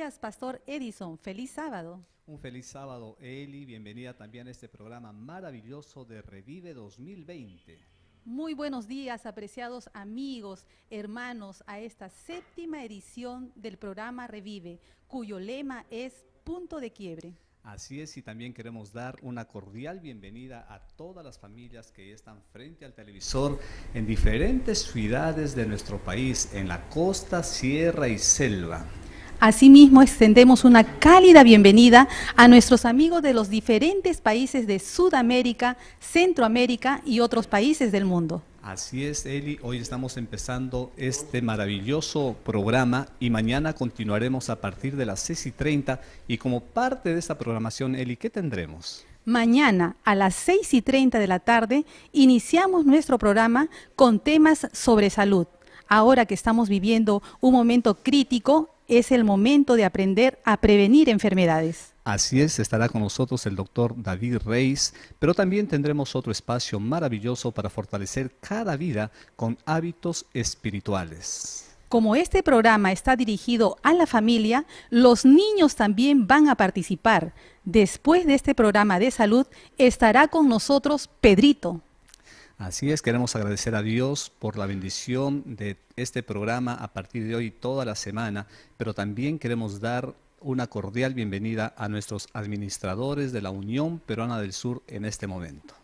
días, Pastor Edison. Feliz sábado. Un feliz sábado, Eli. Bienvenida también a este programa maravilloso de Revive 2020. Muy buenos días, apreciados amigos, hermanos, a esta 7ª edición del programa Revive, cuyo lema es Punto de Quiebre. Así es, y también queremos dar una cordial bienvenida a todas las familias que están frente al televisor en diferentes ciudades de nuestro país, en la costa, sierra y selva. Asimismo, extendemos una cálida bienvenida a nuestros amigos de los diferentes países de Sudamérica, Centroamérica y otros países del mundo. Así es, Eli, hoy estamos empezando este maravilloso programa y mañana continuaremos a partir de las 6:30 y como parte de esta programación, Eli, ¿qué tendremos? Mañana a las 6:30 de la tarde iniciamos nuestro programa con temas sobre salud. Ahora que estamos viviendo un momento crítico, es el momento de aprender a prevenir enfermedades. Así es, estará con nosotros el doctor David Reis, pero también tendremos otro espacio maravilloso para fortalecer cada vida con hábitos espirituales. Como este programa está dirigido a la familia, los niños también van a participar. Después de este programa de salud, estará con nosotros Pedrito. Así es, queremos agradecer a Dios por la bendición de este programa a partir de hoy toda la semana, pero también queremos dar una cordial bienvenida a nuestros administradores de la Unión Peruana del Sur en este momento.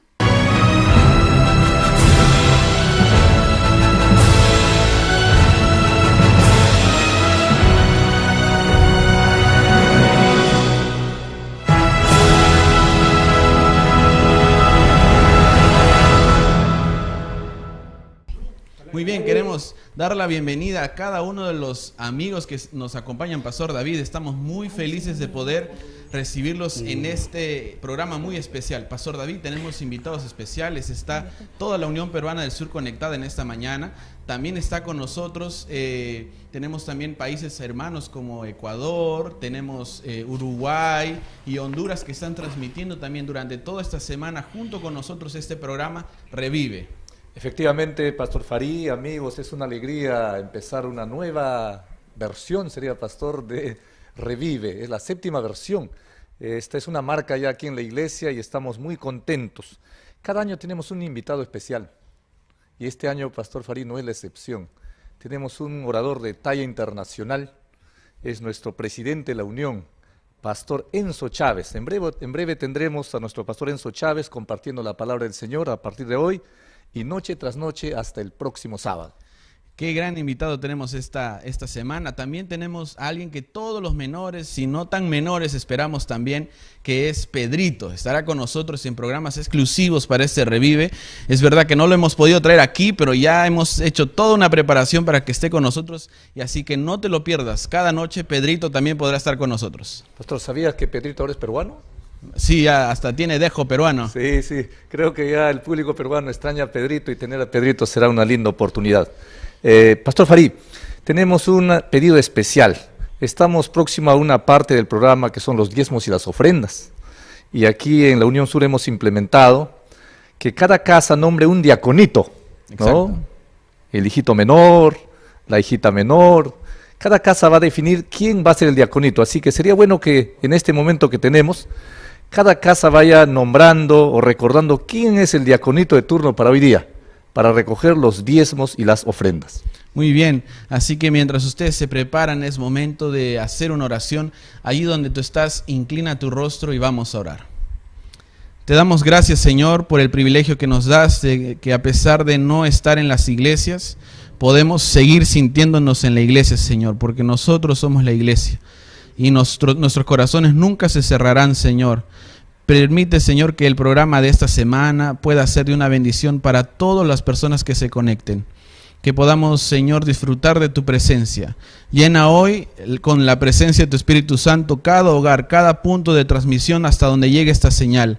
Muy bien, queremos dar la bienvenida a cada uno de los amigos que nos acompañan, Pastor David. Estamos muy felices de poder recibirlos en este programa muy especial. Pastor David, tenemos invitados especiales. Está toda la Unión Peruana del Sur conectada en esta mañana. También está con nosotros, tenemos también países hermanos como Ecuador, tenemos Uruguay y Honduras que están transmitiendo también durante toda esta semana junto con nosotros este programa Revive. Efectivamente, Pastor Farí, amigos, es una alegría empezar una nueva versión, sería Pastor, de Revive. Es la 7ª versión. Esta es una marca ya aquí en la iglesia y estamos muy contentos. Cada año tenemos un invitado especial y este año, Pastor Farí, no es la excepción. Tenemos un orador de talla internacional, es nuestro presidente de la Unión, Pastor Enzo Chávez. En breve tendremos a nuestro Pastor Enzo Chávez compartiendo la palabra del Señor a partir de hoy y noche tras noche hasta el próximo sábado. Qué gran invitado tenemos esta semana. También tenemos a alguien que todos los menores, si no tan menores, esperamos también, que es Pedrito. Estará con nosotros en programas exclusivos para este Revive. Es verdad que no lo hemos podido traer aquí, pero ya hemos hecho toda una preparación para que esté con nosotros. Y así que no te lo pierdas. Cada noche Pedrito también podrá estar con nosotros. Pastor, ¿sabías que Pedrito ahora es peruano? Sí, ya hasta tiene dejo peruano. Sí, creo que ya el público peruano extraña a Pedrito y tener a Pedrito será una linda oportunidad. Pastor Farí, tenemos un pedido especial. Estamos próximos a una parte del programa que son los diezmos y las ofrendas. Y aquí en la Unión Sur hemos implementado que cada casa nombre un diaconito, ¿no? Exacto. El hijito menor, la hijita menor. Cada casa va a definir quién va a ser el diaconito. Así que sería bueno que en este momento que tenemos, cada casa vaya nombrando o recordando quién es el diaconito de turno para hoy día, para recoger los diezmos y las ofrendas. Muy bien, así que mientras ustedes se preparan es momento de hacer una oración. Allí donde tú estás, inclina tu rostro y vamos a orar. Te damos gracias, Señor, por el privilegio que nos das de que a pesar de no estar en las iglesias, podemos seguir sintiéndonos en la iglesia, Señor, porque nosotros somos la iglesia. Y nuestros corazones nunca se cerrarán, Señor. Permite, Señor, que el programa de esta semana pueda ser de una bendición para todas las personas que se conecten. Que podamos, Señor, disfrutar de tu presencia. Llena hoy con la presencia de tu Espíritu Santo cada hogar, cada punto de transmisión hasta donde llegue esta señal.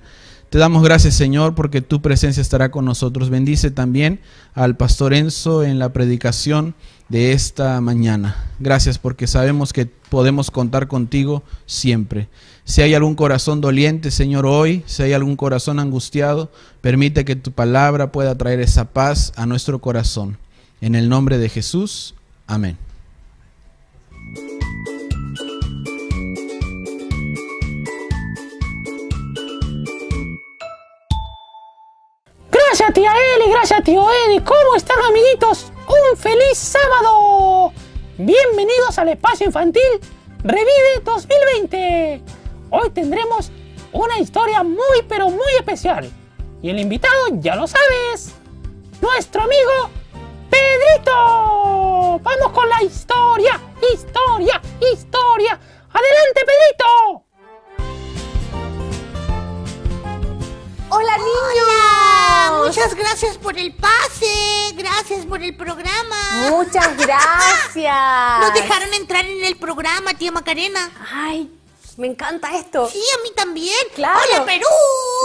Te damos gracias, Señor, porque tu presencia estará con nosotros. Bendice también al Pastor Enzo en la predicación de esta mañana. Gracias porque sabemos que podemos contar contigo siempre. Si hay algún corazón doliente, Señor, hoy, si hay algún corazón angustiado, permite que tu palabra pueda traer esa paz a nuestro corazón. En el nombre de Jesús, amén. tía Eli, gracias tío Eddie. ¿Cómo están, amiguitos? ¡Un feliz sábado! Bienvenidos al Espacio Infantil Revive 2020. Hoy tendremos una historia muy pero muy especial. Y el invitado, ya lo sabes, nuestro amigo Pedrito. Vamos con la historia. ¡Adelante, Pedrito! ¡Hola, niños! Hola, muchas gracias por el pase, gracias por el programa. Muchas gracias. Nos dejaron entrar en el programa, tía Macarena. Ay, me encanta esto. Sí, a mí también. Claro. ¡Hola, Perú!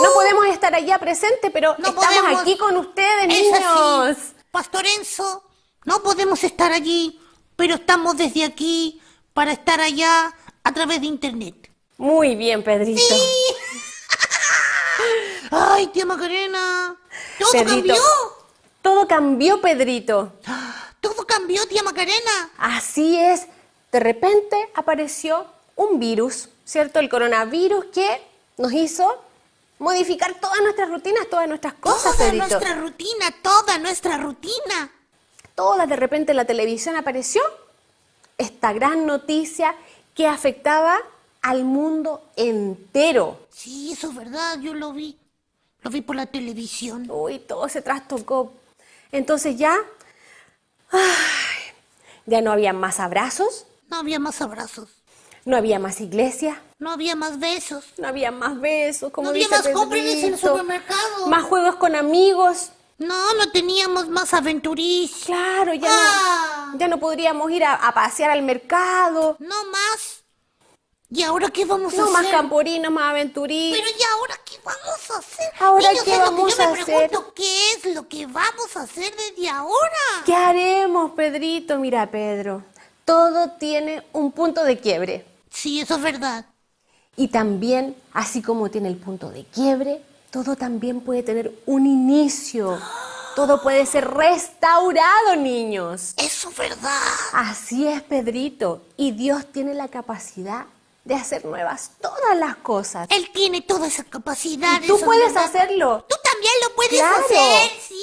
No podemos estar allá presente, pero No estamos podemos. aquí con ustedes, Es niños. así. Pastor Enzo, no podemos estar allí, pero estamos desde aquí para estar allá a través de internet. Muy bien, Pedrito. Ay, tía Macarena, todo Pedrito, cambió. Todo cambió, Pedrito. Todo cambió, tía Macarena. Así es. De repente apareció un virus, ¿cierto? El coronavirus que nos hizo modificar todas nuestras rutinas, todas nuestras cosas, Toda Pedrito. toda nuestra rutina. Todas, de repente en la televisión apareció esta gran noticia que afectaba al mundo entero. Sí, eso es verdad, yo lo vi. Lo vi por la televisión. Uy, todo se trastocó. Entonces ya no había más abrazos, No había más abrazos, no había más iglesia, no había más besos, no había más besos, como no había dice más compras en el Pedrito. supermercado. Más juegos con amigos. No teníamos más aventuriz. Claro, Ah. ya no podríamos ir a pasear al mercado. No más. ¿Y ahora qué vamos a No más hacer? camporinos, más aventuriz. Pero ¿y ahora qué vamos a hacer? ¿Ahora Niños, qué es lo que vamos yo a me hacer? pregunto, ¿qué es lo que vamos a hacer desde ahora? ¿Qué haremos, Pedrito? Mira, Pedro, todo tiene un punto de quiebre. Sí, eso es verdad. Y también, así como tiene el punto de quiebre, todo también puede tener un inicio. Todo puede ser restaurado, niños. Eso es verdad. Así es, Pedrito. Y Dios tiene la capacidad de hacer nuevas todas las cosas. Él tiene toda esa capacidad. Y tú eso es puedes verdad. hacerlo. Tú también lo puedes Claro. hacer, ¿sí?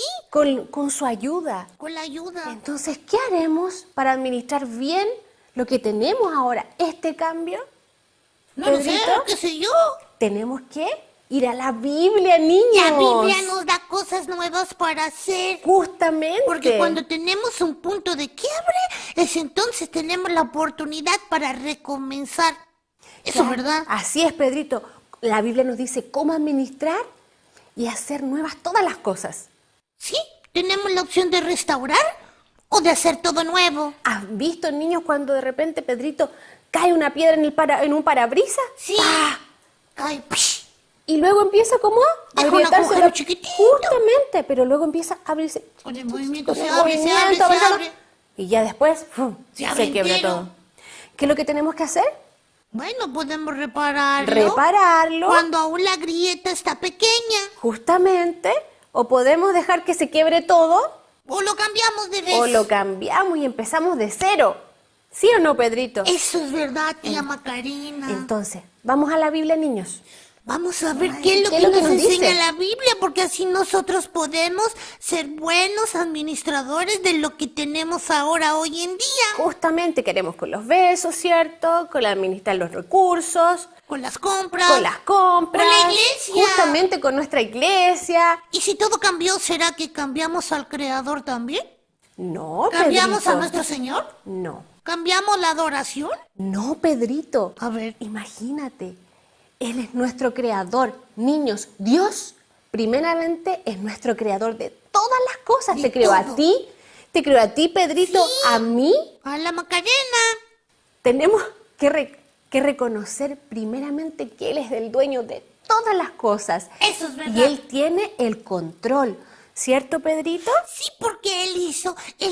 Con su ayuda. Con la ayuda. Entonces, ¿qué haremos para administrar bien lo que tenemos ahora? Este cambio, No lo sé, Pedrito, qué sé yo. tenemos que ir a la Biblia, niños. La Biblia nos da cosas nuevas para hacer. Justamente. Porque cuando tenemos un punto de quiebre, es entonces tenemos la oportunidad para recomenzar. Eso es verdad. Así es, Pedrito. La Biblia nos dice cómo administrar y hacer nuevas todas las cosas. Sí, tenemos la opción de restaurar o de hacer todo nuevo. ¿Has visto, niños, cuando de repente, Pedrito, cae una piedra en un parabrisas? Sí. ¡Pah! Ay, psh, Y luego empieza como a Deja un agrietarse agujero la- chiquitito. Justamente, pero luego empieza a abrirse. con el movimiento Con se el abre, se abre, movimiento, se avanza, abre. Y ya después Se abre quiebra entero. todo. ¿Qué es lo que tenemos que hacer? Bueno, podemos repararlo. Repararlo, Cuando aún la grieta está pequeña. justamente, o podemos dejar que se quiebre todo, O lo cambiamos de vez. o lo cambiamos y empezamos de cero. ¿Sí o no, Pedrito? Eso es verdad, tía Macarena. Entonces, vamos a la Biblia, niños. Vamos a ver qué es lo ¿qué que es lo que nos nos enseña dice? la Biblia, porque así nosotros podemos ser buenos administradores de lo que tenemos ahora hoy en día. Justamente queremos con los besos, ¿cierto? Con administrar los recursos, Con las compras. con las compras. Con la iglesia. Justamente con nuestra iglesia. ¿Y si todo cambió, será que cambiamos al Creador también? No, ¿Cambiamos Pedrito. a nuestro Señor? No. ¿Cambiamos la adoración? No, Pedrito. A ver. Imagínate. Él es nuestro creador. Niños, Dios primeramente es nuestro creador de todas las cosas. De Te creó todo. a ti. Te creó a ti, Pedrito. Sí. A mí. A la Macarena. Tenemos que reconocer primeramente que Él es el dueño de todas las cosas. Eso es verdad. Y Él tiene el control. ¿Cierto, Pedrito? Sí, porque él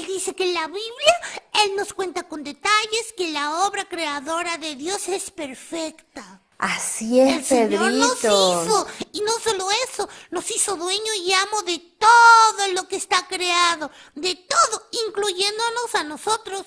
dice que en la Biblia, él nos cuenta con detalles que la obra creadora de Dios es perfecta. Así El es, Señor nos Pedrito. hizo, y no solo eso, nos hizo dueño y amo de todo lo que está creado, de todo, incluyéndonos a nosotros.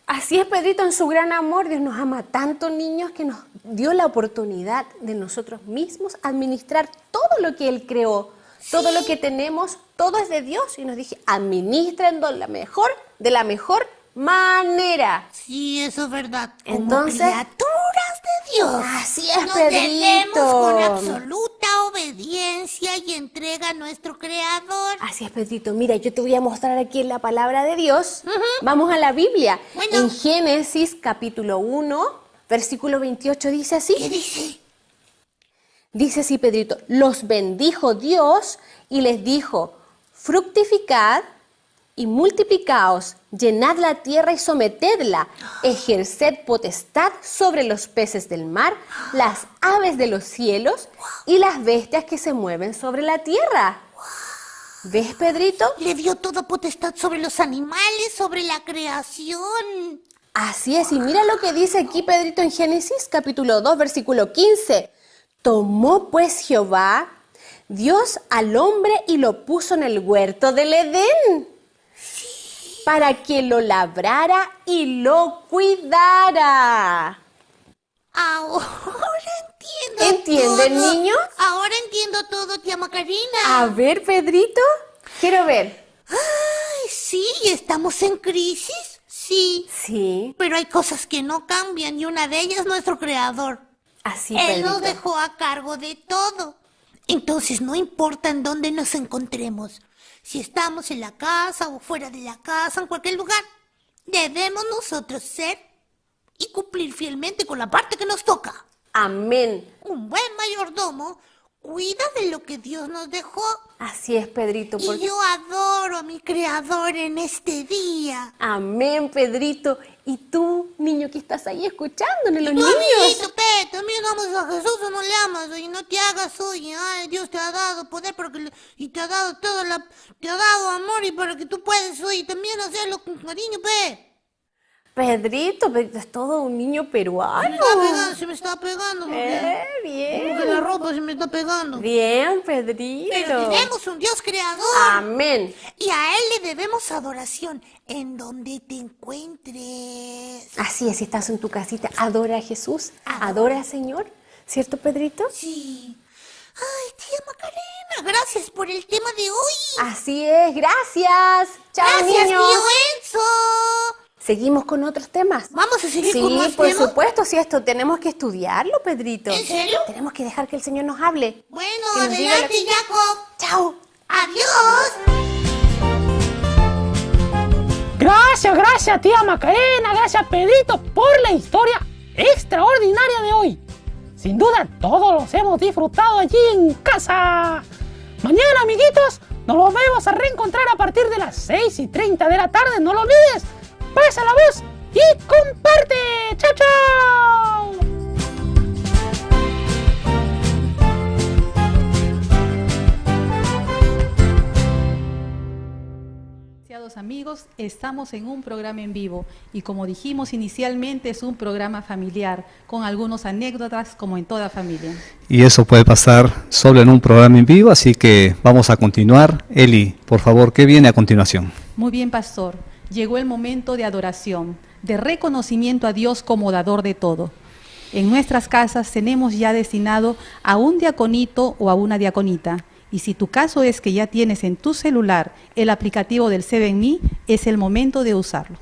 Así es, Pedrito, en su gran amor, Dios nos ama tanto, niños, que nos dio la oportunidad de nosotros mismos administrar todo lo que Él creó, todo lo que tenemos todo es de Dios y nos dije, administren de la mejor manera. Sí, eso es verdad. Entonces, como criaturas de Dios. Así es, nos Pedrito. debemos con absoluta obediencia y entrega a nuestro Creador. Así es, Pedrito. Mira, yo te voy a mostrar aquí en la palabra de Dios. Vamos a la Biblia. Bueno. En Génesis capítulo 1, versículo 28 dice así. ¿Qué dice? Dice así, Pedrito, los bendijo Dios y les dijo, fructificad y multiplicaos, llenad la tierra y sometedla, ejerced potestad sobre los peces del mar, las aves de los cielos y las bestias que se mueven sobre la tierra. ¿Ves, Pedrito? Le dio toda potestad sobre los animales, sobre la creación. Así es, y mira lo que dice aquí Pedrito en Génesis capítulo 2, versículo 15. Tomó pues Jehová, Dios al hombre y lo puso en el huerto del Edén, para que lo labrara y lo cuidara. Ahora entiendo ¿Entienden, todo. niños? Ahora entiendo todo, tía Macarena. A ver, Pedrito, quiero ver. Ay, sí, ¿estamos en crisis? Sí. Sí, Pero hay cosas que no cambian y una de ellas es nuestro Creador. así, Él nos Pedrito. dejó a cargo de todo. Entonces no importa en dónde nos encontremos, si estamos en la casa o fuera de la casa, en cualquier lugar, debemos nosotros ser y cumplir fielmente con la parte que nos toca. Amén. Un buen mayordomo cuida de lo que Dios nos dejó. Así es, Pedrito. Y yo adoro a mi Creador en este día. Amén, Pedrito. ¿Y tú, niño, que estás ahí escuchándole, los Tú, niños? amiguito, también amas a Jesús o no le amas, y no te hagas hoy. Ay, Dios te ha dado poder y te ha dado te ha dado amor y para que tú puedas hoy también hacerlo con cariño, Pedrito es todo un niño peruano. Se me está pegando, porque como que Bien. la ropa se me está pegando. Bien, Pedrito. Pero tenemos un Dios creador. Amén. Y a Él le debemos adoración en donde te encuentres. Así es, si estás en tu casita, adora a Jesús, adora al Señor. ¿Cierto, Pedrito? Sí. Ay, tía Macarena, gracias por el tema de hoy. Así es, gracias. Chao, Gracias, niños. tío Enzo. Seguimos con otros temas. ¿Vamos a seguir con más Sí, por temas? supuesto, si esto tenemos que estudiarlo, Pedrito. ¿En serio? Tenemos que dejar que el Señor nos hable. Bueno, Que nos diga adelante, Jacob. Chao. Adiós. Gracias, tía Macarena, gracias, Pedrito, por la historia extraordinaria de hoy. Sin duda, todos los hemos disfrutado allí en casa. Mañana, amiguitos, nos volvemos a reencontrar a partir de las 6:30 de la tarde. No lo olvides, pasa la voz y comparte. ¡Chao, chao! Apreciados amigos, estamos en un programa en vivo y como dijimos inicialmente es un programa familiar con algunas anécdotas como en toda familia. Y eso puede pasar solo en un programa en vivo, así que vamos a continuar. Eli, por favor, ¿qué viene a continuación? Muy bien, pastor. Llegó el momento de adoración, de reconocimiento a Dios como dador de todo. En nuestras casas tenemos ya destinado a un diaconito o a una diaconita. Y si tu caso es que ya tienes en tu celular el aplicativo del 7Me, es el momento de usarlo.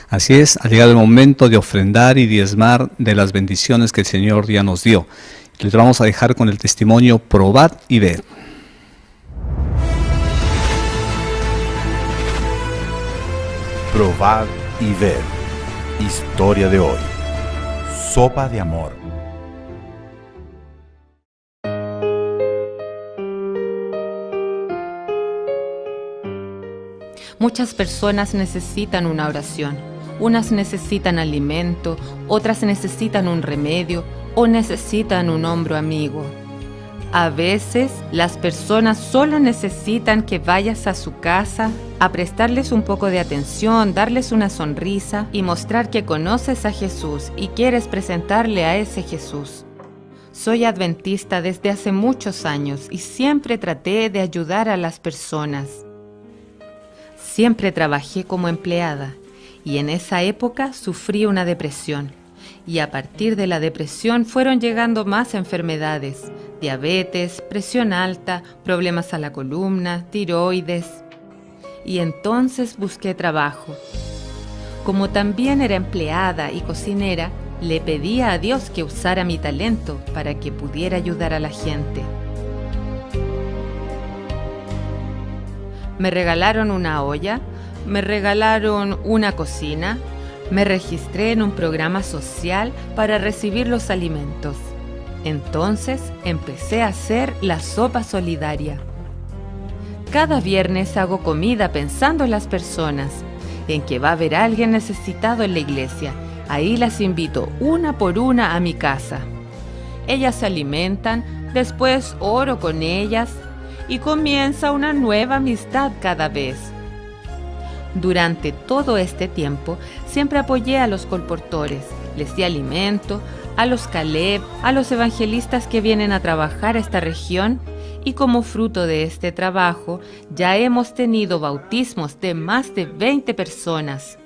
Así es, ha llegado el momento de ofrendar y diezmar de las bendiciones que el Señor ya nos dio. Les vamos a dejar con el testimonio Probad y Ved. Probad y ved. Historia de hoy. Sopa de amor. Muchas personas necesitan una oración. Unas necesitan alimento, otras necesitan un remedio o necesitan un hombro amigo. A veces las personas solo necesitan que vayas a su casa a prestarles un poco de atención, darles una sonrisa y mostrar que conoces a Jesús y quieres presentarle a ese Jesús. Soy adventista desde hace muchos años y siempre traté de ayudar a las personas. Siempre trabajé como empleada y en esa época sufrí una depresión. Y a partir de la depresión fueron llegando más enfermedades, diabetes, presión alta, problemas a la columna, tiroides. Y entonces busqué trabajo. Como también era empleada y cocinera, le pedía a Dios que usara mi talento para que pudiera ayudar a la gente. Me regalaron una olla, me regalaron una cocina, me registré en un programa social para recibir los alimentos. Entonces empecé a hacer la sopa solidaria. Cada viernes hago comida pensando en las personas, en que va a haber alguien necesitado en la iglesia. Ahí las invito una por una a mi casa. Ellas se alimentan, después oro con ellas y comienza una nueva amistad cada vez. Durante todo este tiempo siempre apoyé a los colportores, les di alimento, a los Caleb, a los evangelistas que vienen a trabajar a esta región, y como fruto de este trabajo ya hemos tenido bautismos de más de 20 personas.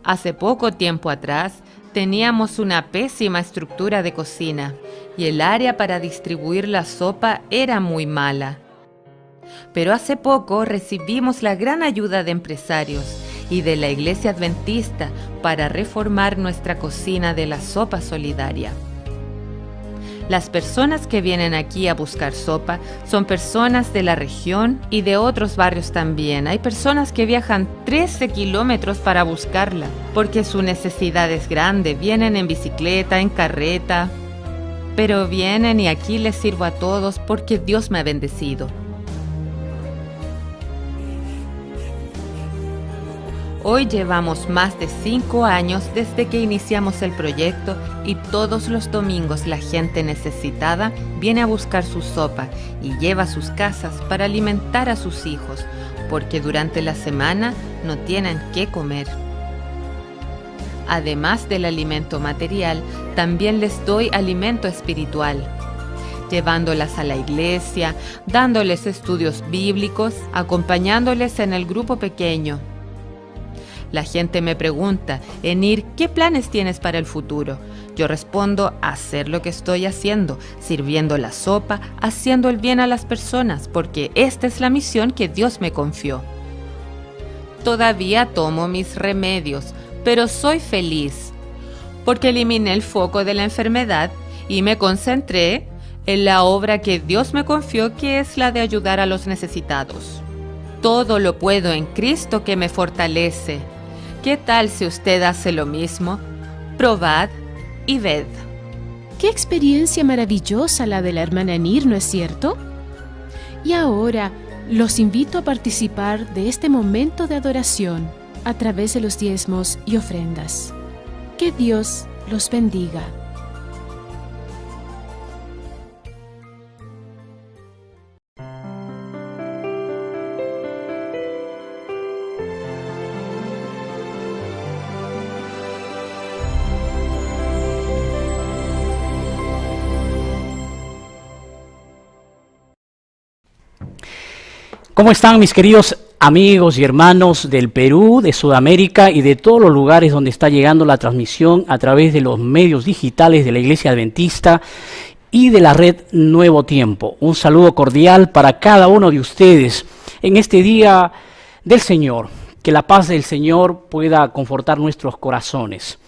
Hace poco tiempo atrás teníamos una pésima estructura de cocina y el área para distribuir la sopa era muy mala. Pero hace poco recibimos la gran ayuda de empresarios y de la Iglesia Adventista para reformar nuestra cocina de la sopa solidaria. Las personas que vienen aquí a buscar sopa son personas de la región y de otros barrios también. Hay personas que viajan 13 kilómetros para buscarla, porque su necesidad es grande. Vienen en bicicleta, en carreta, pero vienen y aquí les sirvo a todos porque Dios me ha bendecido. Hoy llevamos más de 5 años desde que iniciamos el proyecto y todos los domingos la gente necesitada viene a buscar su sopa y lleva a sus casas para alimentar a sus hijos, porque durante la semana no tienen qué comer. Además del alimento material, también les doy alimento espiritual, llevándolas a la iglesia, dándoles estudios bíblicos, acompañándoles en el grupo pequeño. La gente me pregunta, Enir, ¿qué planes tienes para el futuro? Yo respondo, hacer lo que estoy haciendo, sirviendo la sopa, haciendo el bien a las personas, porque esta es la misión que Dios me confió. Todavía tomo mis remedios, pero soy feliz, porque eliminé el foco de la enfermedad y me concentré en la obra que Dios me confió, que es la de ayudar a los necesitados. Todo lo puedo en Cristo que me fortalece. ¿Qué tal si usted hace lo mismo? Probad y ved. ¡Qué experiencia maravillosa la de la hermana Enir!, ¿no es cierto? Y ahora los invito a participar de este momento de adoración a través de los diezmos y ofrendas. Que Dios los bendiga. ¿Cómo están mis queridos amigos y hermanos del Perú, de Sudamérica y de todos los lugares donde está llegando la transmisión a través de los medios digitales de la Iglesia Adventista y de la red Nuevo Tiempo? Un saludo cordial para cada uno de ustedes en este día del Señor. Que la paz del Señor pueda confortar nuestros corazones.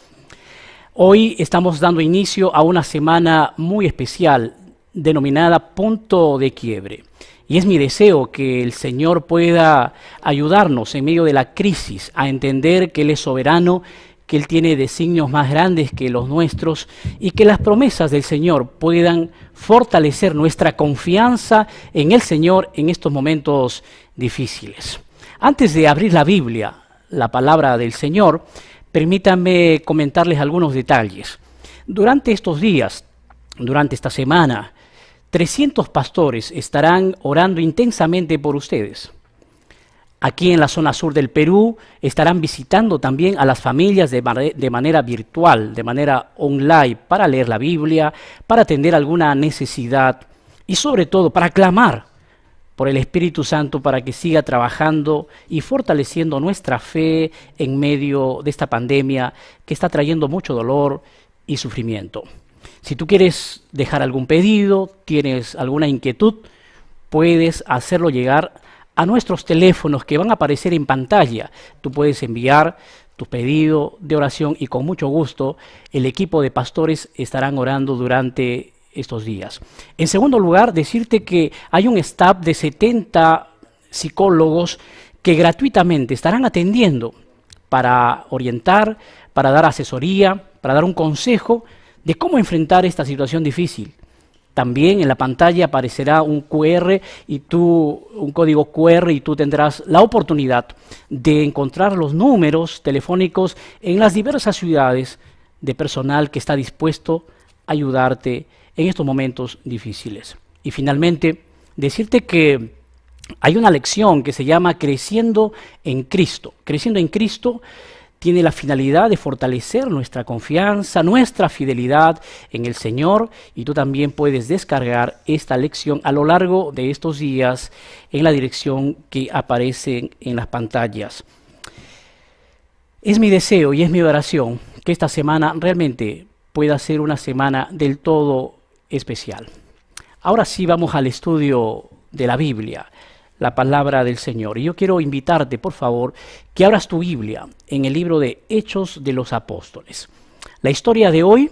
Hoy estamos dando inicio a una semana muy especial denominada Punto de Quiebre. Y es mi deseo que el Señor pueda ayudarnos en medio de la crisis a entender que Él es soberano, que Él tiene designios más grandes que los nuestros y que las promesas del Señor puedan fortalecer nuestra confianza en el Señor en estos momentos difíciles. Antes de abrir la Biblia, la palabra del Señor, permítanme comentarles algunos detalles. Durante estos días, durante esta semana, 300 pastores estarán orando intensamente por ustedes. Aquí en la zona sur del Perú estarán visitando también a las familias de manera virtual, de manera online, para leer la Biblia, para atender alguna necesidad y sobre todo para clamar por el Espíritu Santo para que siga trabajando y fortaleciendo nuestra fe en medio de esta pandemia que está trayendo mucho dolor y sufrimiento. Si tú quieres dejar algún pedido, tienes alguna inquietud, puedes hacerlo llegar a nuestros teléfonos que van a aparecer en pantalla. Tú puedes enviar tu pedido de oración y con mucho gusto el equipo de pastores estarán orando durante estos días. En segundo lugar, decirte que hay un staff de 70 psicólogos que gratuitamente estarán atendiendo para orientar, para dar asesoría, para dar un consejo de cómo enfrentar esta situación difícil. También en la pantalla aparecerá un código QR y tú tendrás la oportunidad de encontrar los números telefónicos en las diversas ciudades de personal que está dispuesto a ayudarte en estos momentos difíciles. Y finalmente, decirte que hay una lección que se llama Creciendo en Cristo. Creciendo en Cristo tiene la finalidad de fortalecer nuestra confianza, nuestra fidelidad en el Señor, y tú también puedes descargar esta lección a lo largo de estos días en la dirección que aparece en las pantallas. Es mi deseo y es mi oración que esta semana realmente pueda ser una semana del todo especial. Ahora sí vamos al estudio de la Biblia, la palabra del Señor. Y yo quiero invitarte, por favor, que abras tu Biblia en el libro de Hechos de los Apóstoles. La historia de hoy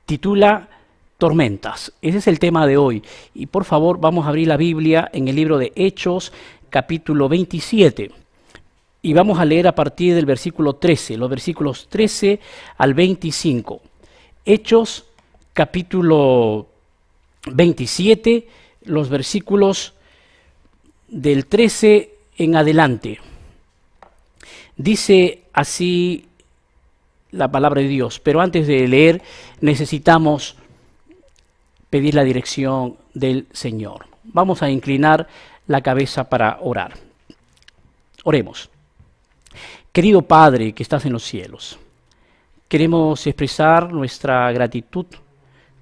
titula Tormentas. Ese es el tema de hoy. Y por favor, vamos a abrir la Biblia en el libro de Hechos, capítulo 27. Y vamos a leer a partir del versículo 13, los versículos 13 al 25. Hechos, capítulo 27, los versículos del 13 en adelante. Dice así la palabra de Dios, pero antes de leer necesitamos pedir la dirección del Señor. Vamos a inclinar la cabeza para orar. Oremos. Querido Padre que estás en los cielos, queremos expresar nuestra gratitud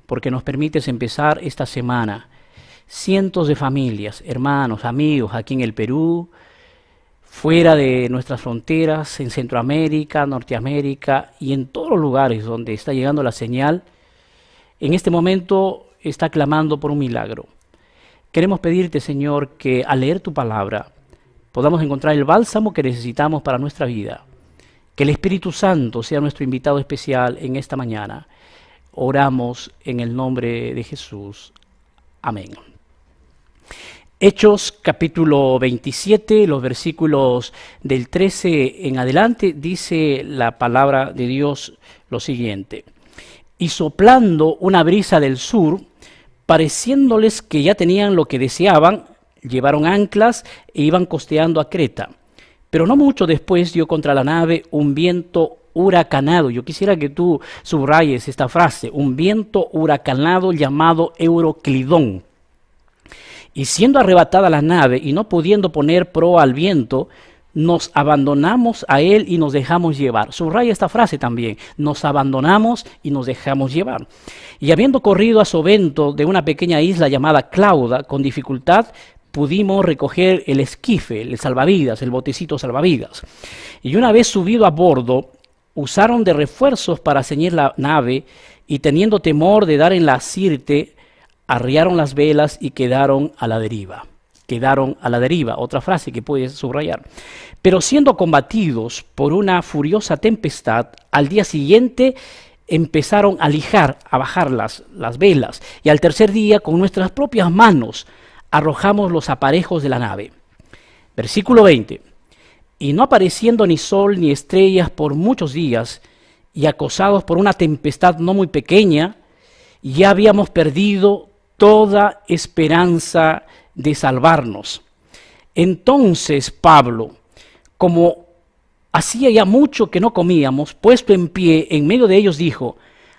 porque nos permites empezar esta semana. Cientos de familias, hermanos, amigos aquí en el Perú, fuera de nuestras fronteras, en Centroamérica, Norteamérica y en todos los lugares donde está llegando la señal, en este momento está clamando por un milagro. Queremos pedirte, Señor, que al leer tu palabra podamos encontrar el bálsamo que necesitamos para nuestra vida. Que el Espíritu Santo sea nuestro invitado especial en esta mañana. Oramos en el nombre de Jesús. Amén. Hechos capítulo 27, los versículos del 13 en adelante, dice la palabra de Dios lo siguiente. Y soplando una brisa del sur, pareciéndoles que ya tenían lo que deseaban, llevaron anclas e iban costeando a Creta. Pero no mucho después dio contra la nave un viento huracanado. Yo quisiera que tú subrayes esta frase, un viento huracanado llamado Euroclidón. Y siendo arrebatada la nave y no pudiendo poner proa al viento, nos abandonamos a él y nos dejamos llevar. Subraya esta frase también, nos abandonamos y nos dejamos llevar. Y habiendo corrido a sovento de una pequeña isla llamada Clauda, con dificultad pudimos recoger el esquife, el salvavidas, el botecito salvavidas. Y una vez subido a bordo, usaron de refuerzos para ceñir la nave y teniendo temor de dar en la sirte, arriaron las velas y quedaron a la deriva. Quedaron a la deriva, otra frase que puedes subrayar. Pero siendo combatidos por una furiosa tempestad, al día siguiente empezaron a lijar, a bajar las velas. Y al tercer día, con nuestras propias manos, arrojamos los aparejos de la nave. Versículo 20. Y no apareciendo ni sol ni estrellas por muchos días, y acosados por una tempestad no muy pequeña, ya habíamos perdido toda esperanza de salvarnos. Entonces Pablo, como hacía ya mucho que no comíamos, puesto en pie en medio de ellos, dijo: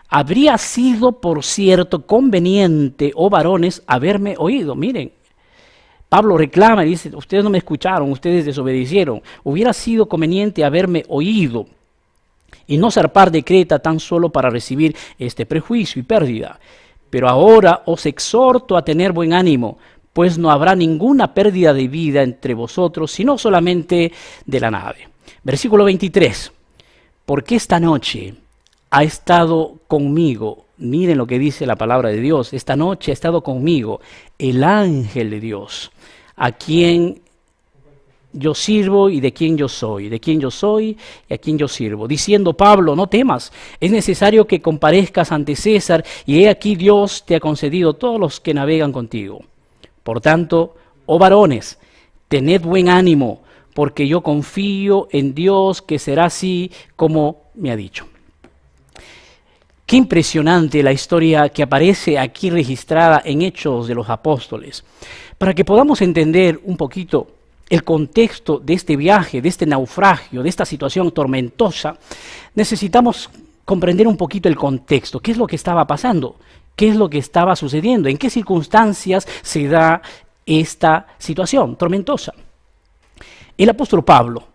habría sido, por cierto, conveniente, oh varones, haberme oído. Miren, Pablo reclama y dice: ustedes no me escucharon, ustedes desobedecieron. Hubiera sido conveniente haberme oído y no zarpar de Creta tan solo para recibir este prejuicio y pérdida. Pero ahora os exhorto a tener buen ánimo, pues no habrá ninguna pérdida de vida entre vosotros, sino solamente de la nave. Versículo 23. Porque esta noche ha estado conmigo Miren lo que dice la palabra de Dios. Esta noche ha estado conmigo el ángel de Dios, a quien yo sirvo y de quien yo soy y a quien yo sirvo. Diciendo Pablo, no temas, es necesario que comparezcas ante César, y he aquí Dios te ha concedido todos los que navegan contigo. Por tanto, oh varones, tened buen ánimo, porque yo confío en Dios que será así como me ha dicho. Qué impresionante la historia que aparece aquí registrada en Hechos de los Apóstoles. Para que podamos entender un poquito el contexto de este viaje, de este naufragio, de esta situación tormentosa, necesitamos comprender un poquito el contexto. ¿Qué es lo que estaba pasando? ¿Qué es lo que estaba sucediendo? ¿En qué circunstancias se da esta situación tormentosa? El apóstol Pablo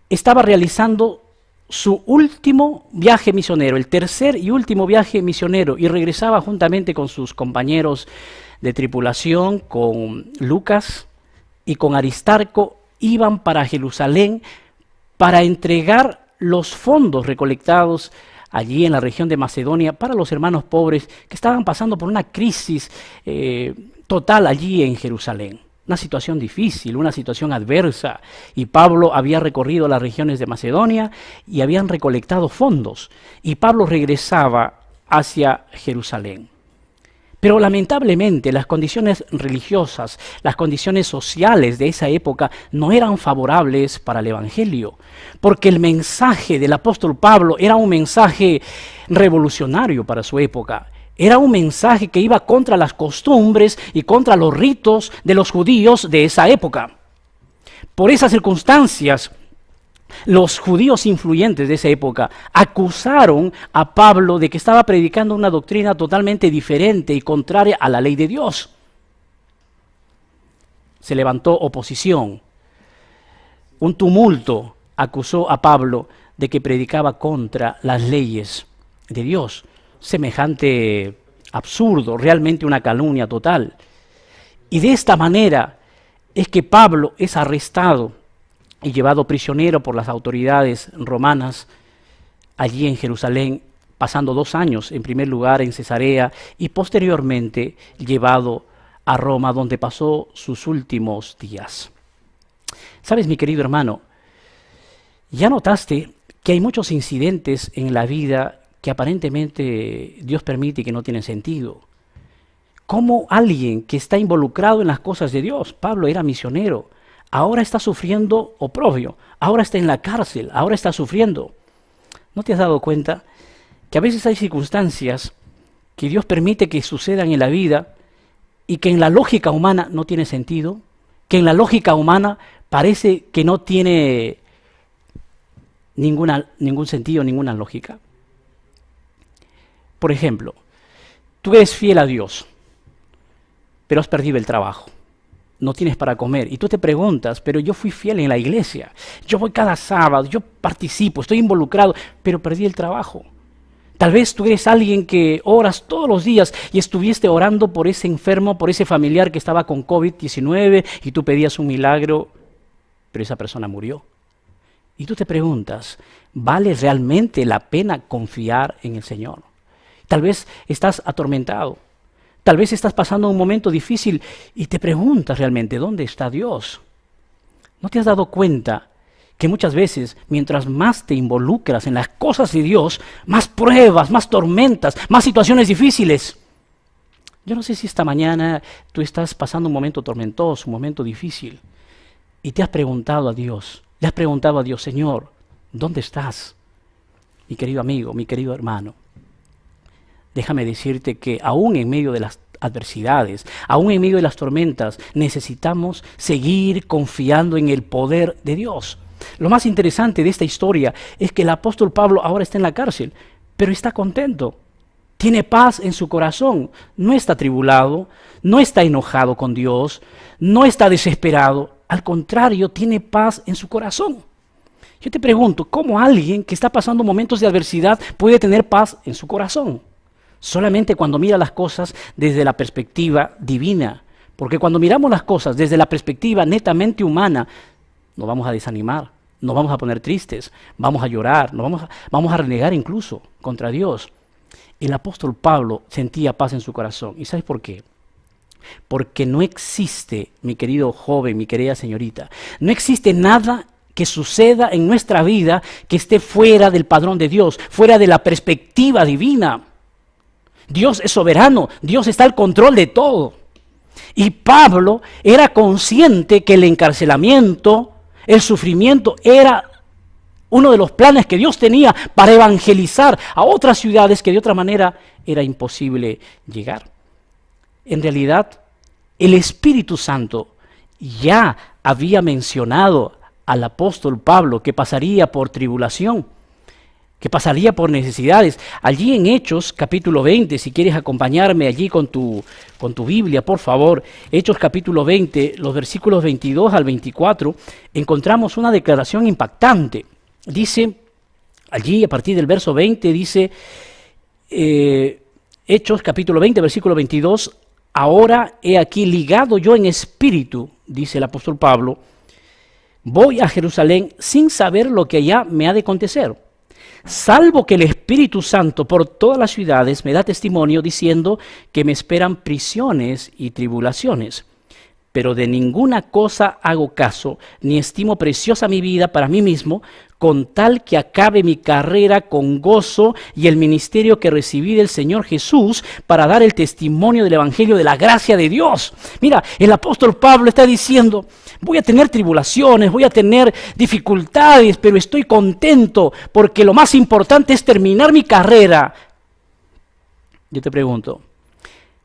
estaba realizando su último viaje misionero, el tercer y último viaje misionero, y regresaba juntamente con sus compañeros de tripulación, con Lucas y con Aristarco, iban para Jerusalén para entregar los fondos recolectados allí en la región de Macedonia para los hermanos pobres que estaban pasando por una crisis total allí en Jerusalén. Una situación difícil, una situación adversa, y Pablo había recorrido las regiones de Macedonia y habían recolectado fondos, y Pablo regresaba hacia Jerusalén. Pero lamentablemente las condiciones religiosas, las condiciones sociales de esa época no eran favorables para el Evangelio, porque el mensaje del apóstol Pablo era un mensaje revolucionario para su época. Era un mensaje que iba contra las costumbres y contra los ritos de los judíos de esa época. Por esas circunstancias, los judíos influyentes de esa época acusaron a Pablo de que estaba predicando una doctrina totalmente diferente y contraria a la ley de Dios. Se levantó oposición. Un tumulto acusó a Pablo de que predicaba contra las leyes de Dios. Semejante absurdo, realmente una calumnia total. Y de esta manera es que Pablo es arrestado y llevado prisionero por las autoridades romanas allí en Jerusalén, pasando 2 años, en primer lugar en Cesarea, y posteriormente llevado a Roma, donde pasó sus últimos días. ¿Sabes, mi querido hermano? ¿Ya notaste que hay muchos incidentes en la vida que aparentemente Dios permite y que no tienen sentido? ¿Cómo alguien que está involucrado en las cosas de Dios, Pablo era misionero, ahora está sufriendo oprobio, ahora está en la cárcel, ahora está sufriendo? ¿No te has dado cuenta que a veces hay circunstancias que Dios permite que sucedan en la vida y que en la lógica humana no tiene sentido? Que en la lógica humana parece que no tiene ningún sentido, ninguna lógica. Por ejemplo, tú eres fiel a Dios, pero has perdido el trabajo. No tienes para comer. Y tú te preguntas, pero yo fui fiel en la iglesia. Yo voy cada sábado, yo participo, estoy involucrado, pero perdí el trabajo. Tal vez tú eres alguien que oras todos los días y estuviste orando por ese enfermo, por ese familiar que estaba con COVID-19 y tú pedías un milagro, pero esa persona murió. Y tú te preguntas, ¿vale realmente la pena confiar en el Señor? Tal vez estás atormentado, tal vez estás pasando un momento difícil y te preguntas realmente, ¿dónde está Dios? ¿No te has dado cuenta que muchas veces, mientras más te involucras en las cosas de Dios, más pruebas, más tormentas, más situaciones difíciles? Yo no sé si esta mañana tú estás pasando un momento tormentoso, un momento difícil, y te has preguntado a Dios, le has preguntado a Dios, Señor, ¿dónde estás? Mi querido amigo, mi querido hermano, déjame decirte que aún en medio de las adversidades, aún en medio de las tormentas, necesitamos seguir confiando en el poder de Dios. Lo más interesante de esta historia es que el apóstol Pablo ahora está en la cárcel, pero está contento, tiene paz en su corazón, no está atribulado, no está enojado con Dios, no está desesperado, al contrario, tiene paz en su corazón. Yo te pregunto, ¿cómo alguien que está pasando momentos de adversidad puede tener paz en su corazón? Solamente cuando mira las cosas desde la perspectiva divina, porque cuando miramos las cosas desde la perspectiva netamente humana, nos vamos a desanimar, nos vamos a poner tristes, vamos a llorar, vamos a renegar incluso contra Dios. El apóstol Pablo sentía paz en su corazón. ¿Y sabes por qué? Porque no existe, mi querido joven, mi querida señorita, no existe nada que suceda en nuestra vida que esté fuera del padrón de Dios, fuera de la perspectiva divina. Dios es soberano, Dios está al control de todo. Y Pablo era consciente que el encarcelamiento, el sufrimiento era uno de los planes que Dios tenía para evangelizar a otras ciudades que de otra manera era imposible llegar. En realidad, el Espíritu Santo ya había mencionado al apóstol Pablo que pasaría por tribulación, que pasaría por necesidades. Allí en Hechos capítulo 20, si quieres acompañarme allí con tu Biblia, por favor, Hechos capítulo 20, los versículos 22 al 24, encontramos una declaración impactante. Dice, allí a partir del verso 20, dice, Hechos capítulo 20, versículo 22, ahora he aquí ligado yo en espíritu, dice el apóstol Pablo, voy a Jerusalén sin saber lo que allá me ha de acontecer, salvo que el Espíritu Santo por todas las ciudades me da testimonio diciendo que me esperan prisiones y tribulaciones. Pero de ninguna cosa hago caso, ni estimo preciosa mi vida para mí mismo, con tal que acabe mi carrera con gozo y el ministerio que recibí del Señor Jesús para dar el testimonio del Evangelio de la gracia de Dios. Mira, el apóstol Pablo está diciendo, voy a tener tribulaciones, voy a tener dificultades, pero estoy contento porque lo más importante es terminar mi carrera. Yo te pregunto,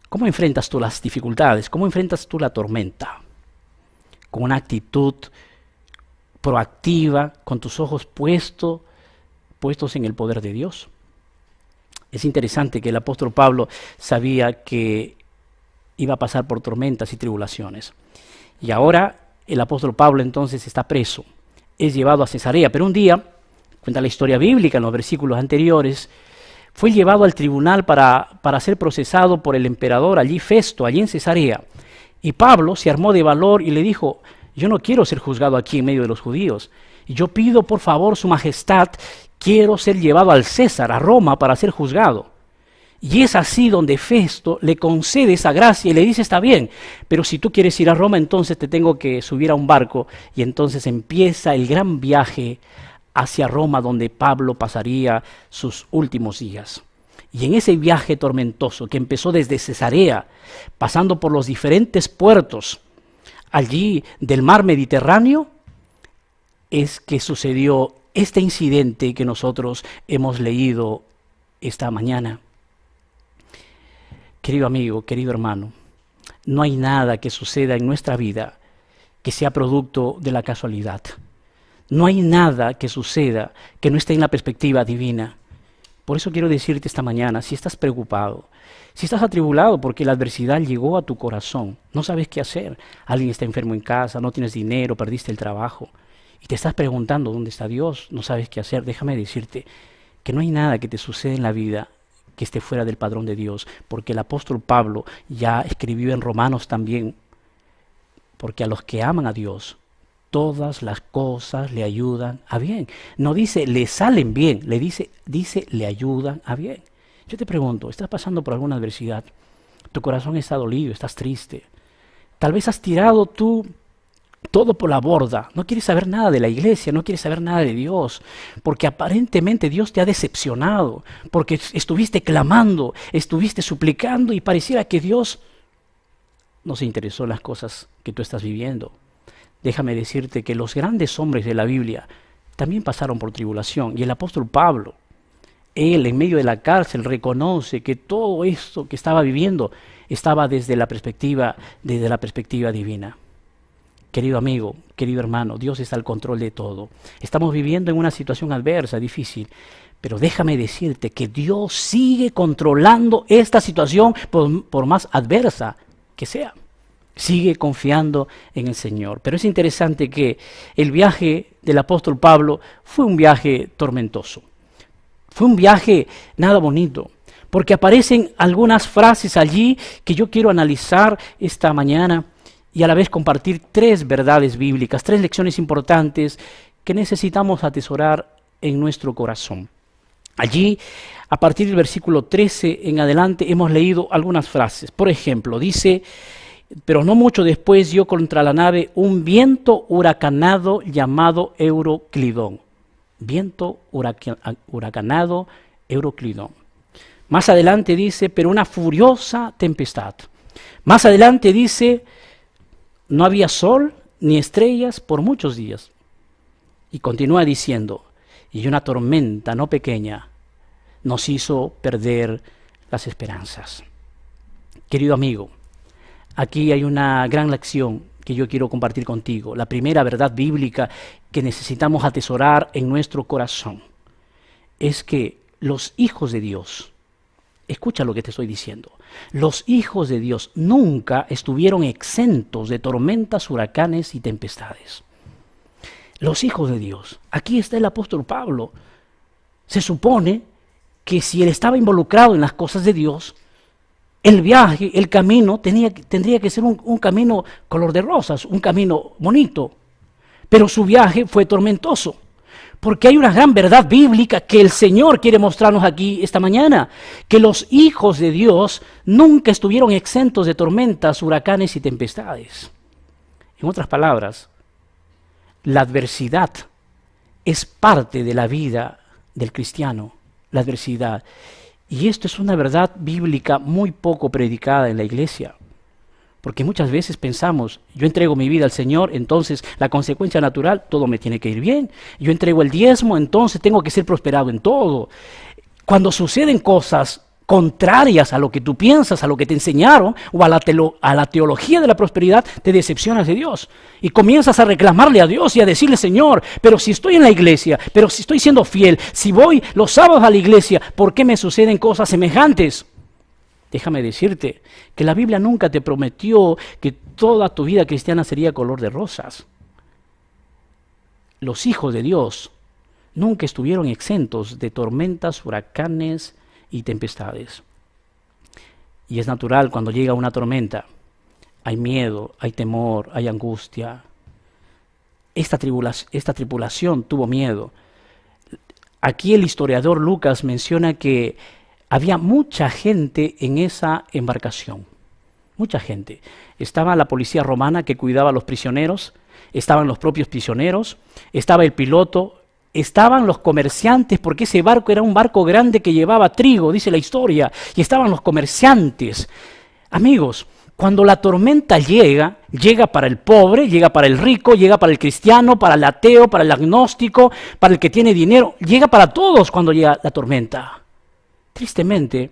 ¿cómo enfrentas tú las dificultades? ¿Cómo enfrentas tú la tormenta? Con una actitud proactiva, con tus ojos puestos en el poder de Dios. Es interesante que el apóstol Pablo sabía que iba a pasar por tormentas y tribulaciones. Y ahora el apóstol Pablo entonces está preso, es llevado a Cesarea, pero un día, cuenta la historia bíblica en los versículos anteriores, fue llevado al tribunal para ser procesado por el emperador allí Festo, allí en Cesarea. Y Pablo se armó de valor y le dijo, yo no quiero ser juzgado aquí en medio de los judíos. Yo pido por favor su majestad, quiero ser llevado al César, a Roma, para ser juzgado. Y es así donde Festo le concede esa gracia y le dice, está bien, pero si tú quieres ir a Roma, entonces te tengo que subir a un barco. Y entonces empieza el gran viaje hacia Roma, donde Pablo pasaría sus últimos días. Y en ese viaje tormentoso que empezó desde Cesarea, pasando por los diferentes puertos allí del mar Mediterráneo, es que sucedió este incidente que nosotros hemos leído esta mañana. Querido amigo, querido hermano, no hay nada que suceda en nuestra vida que sea producto de la casualidad. No hay nada que suceda que no esté en la perspectiva divina. Por eso quiero decirte esta mañana, si estás preocupado, si estás atribulado porque la adversidad llegó a tu corazón, no sabes qué hacer, alguien está enfermo en casa, no tienes dinero, perdiste el trabajo, y te estás preguntando dónde está Dios, no sabes qué hacer, déjame decirte que no hay nada que te suceda en la vida que esté fuera del padrón de Dios, porque el apóstol Pablo ya escribió en Romanos también, porque a los que aman a Dios, todas las cosas le ayudan a bien. No dice le salen bien, le dice le ayudan a bien. Yo te pregunto, ¿estás pasando por alguna adversidad? Tu corazón está dolido, estás triste. Tal vez has tirado tú todo por la borda. No quieres saber nada de la iglesia, no quieres saber nada de Dios, porque aparentemente Dios te ha decepcionado, porque estuviste clamando, estuviste suplicando y pareciera que Dios no se interesó en las cosas que tú estás viviendo. Déjame decirte que los grandes hombres de la Biblia también pasaron por tribulación. Y el apóstol Pablo, él en medio de la cárcel reconoce que todo esto que estaba viviendo estaba desde la perspectiva divina. Querido amigo, querido hermano, Dios está al control de todo. Estamos viviendo en una situación adversa, difícil, pero déjame decirte que Dios sigue controlando esta situación por más adversa que sea. Sigue confiando en el Señor. Pero es interesante que el viaje del apóstol Pablo fue un viaje tormentoso. Fue un viaje nada bonito, porque aparecen algunas frases allí que yo quiero analizar esta mañana y a la vez compartir 3 verdades bíblicas, 3 lecciones importantes que necesitamos atesorar en nuestro corazón. Allí a partir del versículo 13 en adelante hemos leído algunas frases. Por ejemplo, dice, pero no mucho después dio contra la nave un viento huracanado llamado Euroclidón. Viento huracanado Euroclidón. Más adelante dice, pero una furiosa tempestad. Más adelante dice, no había sol ni estrellas por muchos días. Y continúa diciendo, y una tormenta no pequeña nos hizo perder las esperanzas. Querido amigo, aquí hay una gran lección que yo quiero compartir contigo. La primera verdad bíblica que necesitamos atesorar en nuestro corazón es que los hijos de Dios, escucha lo que te estoy diciendo, los hijos de Dios nunca estuvieron exentos de tormentas, huracanes y tempestades. Los hijos de Dios, aquí está el apóstol Pablo. Se supone que si él estaba involucrado en las cosas de Dios, el viaje, el camino, tendría que ser un camino color de rosas, un camino bonito. Pero su viaje fue tormentoso, porque hay una gran verdad bíblica que el Señor quiere mostrarnos aquí esta mañana, que los hijos de Dios nunca estuvieron exentos de tormentas, huracanes y tempestades. En otras palabras, la adversidad es parte de la vida del cristiano, la adversidad. Y esto es una verdad bíblica muy poco predicada en la iglesia. Porque muchas veces pensamos, yo entrego mi vida al Señor, entonces la consecuencia natural, todo me tiene que ir bien. Yo entrego el diezmo, entonces tengo que ser prosperado en todo. Cuando suceden cosas contrarias a lo que tú piensas, a lo que te enseñaron, o a la teología de la prosperidad, te decepcionas de Dios. Y comienzas a reclamarle a Dios y a decirle, Señor, pero si estoy en la iglesia, pero si estoy siendo fiel, si voy los sábados a la iglesia, ¿por qué me suceden cosas semejantes? Déjame decirte que la Biblia nunca te prometió que toda tu vida cristiana sería color de rosas. Los hijos de Dios nunca estuvieron exentos de tormentas, huracanes y tempestades. Y es natural cuando llega una tormenta, hay miedo, hay temor, hay angustia. Esta tripulación tuvo miedo. Aquí el historiador Lucas menciona que había mucha gente en esa embarcación, mucha gente. Estaba la policía romana que cuidaba a los prisioneros, estaban los propios prisioneros, estaba el piloto, estaban los comerciantes, porque ese barco era un barco grande que llevaba trigo, dice la historia, y estaban los comerciantes. Amigos, cuando la tormenta llega para el pobre, llega para el rico, llega para el cristiano, para el ateo, para el agnóstico, para el que tiene dinero, llega para todos cuando llega la tormenta. Tristemente,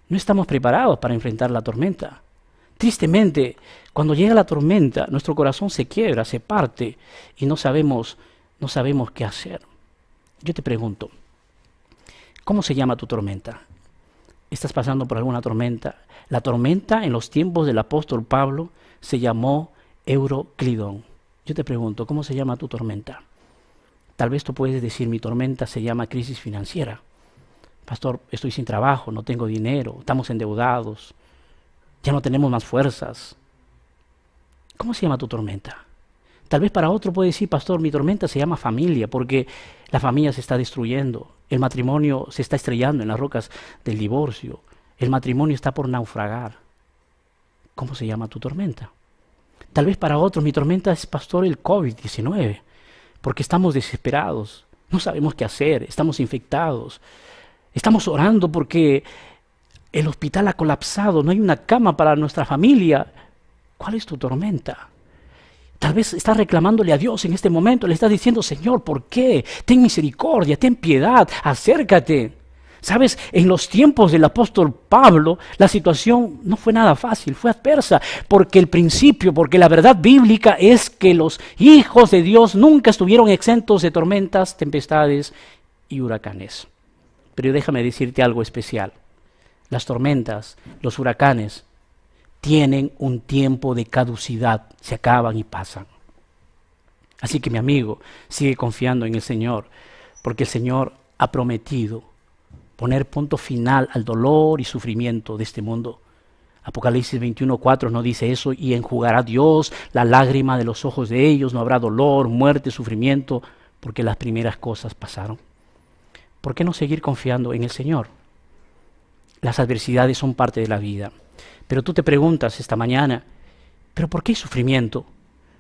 no estamos preparados para enfrentar la tormenta. Tristemente, cuando llega la tormenta, nuestro corazón se quiebra, se parte y no sabemos qué hacer. Yo te pregunto, ¿cómo se llama tu tormenta? ¿Estás pasando por alguna tormenta? La tormenta en los tiempos del apóstol Pablo se llamó Euroclidón. Yo te pregunto, ¿cómo se llama tu tormenta? Tal vez tú puedes decir, mi tormenta se llama crisis financiera. Pastor, estoy sin trabajo, no tengo dinero, estamos endeudados, ya no tenemos más fuerzas. ¿Cómo se llama tu tormenta? Tal vez para otro puede decir, pastor, mi tormenta se llama familia, porque la familia se está destruyendo, el matrimonio se está estrellando en las rocas del divorcio, el matrimonio está por naufragar. ¿Cómo se llama tu tormenta? Tal vez para otros mi tormenta es, pastor, el COVID-19, porque estamos desesperados, no sabemos qué hacer, estamos infectados. Estamos orando porque el hospital ha colapsado, no hay una cama para nuestra familia. ¿Cuál es tu tormenta? Tal vez estás reclamándole a Dios en este momento, le estás diciendo, Señor, ¿por qué? Ten misericordia, ten piedad, acércate. Sabes, en los tiempos del apóstol Pablo, la situación no fue nada fácil, fue adversa, porque la verdad bíblica es que los hijos de Dios nunca estuvieron exentos de tormentas, tempestades y huracanes. Pero déjame decirte algo especial. Las tormentas, los huracanes, tienen un tiempo de caducidad, se acaban y pasan. Así que mi amigo, sigue confiando en el Señor, porque el Señor ha prometido poner punto final al dolor y sufrimiento de este mundo. Apocalipsis 21:4 nos dice eso, y enjugará Dios la lágrima de los ojos de ellos, no habrá dolor, muerte, sufrimiento, porque las primeras cosas pasaron. ¿Por qué no seguir confiando en el Señor? Las adversidades son parte de la vida. Pero tú te preguntas esta mañana, ¿pero por qué hay sufrimiento?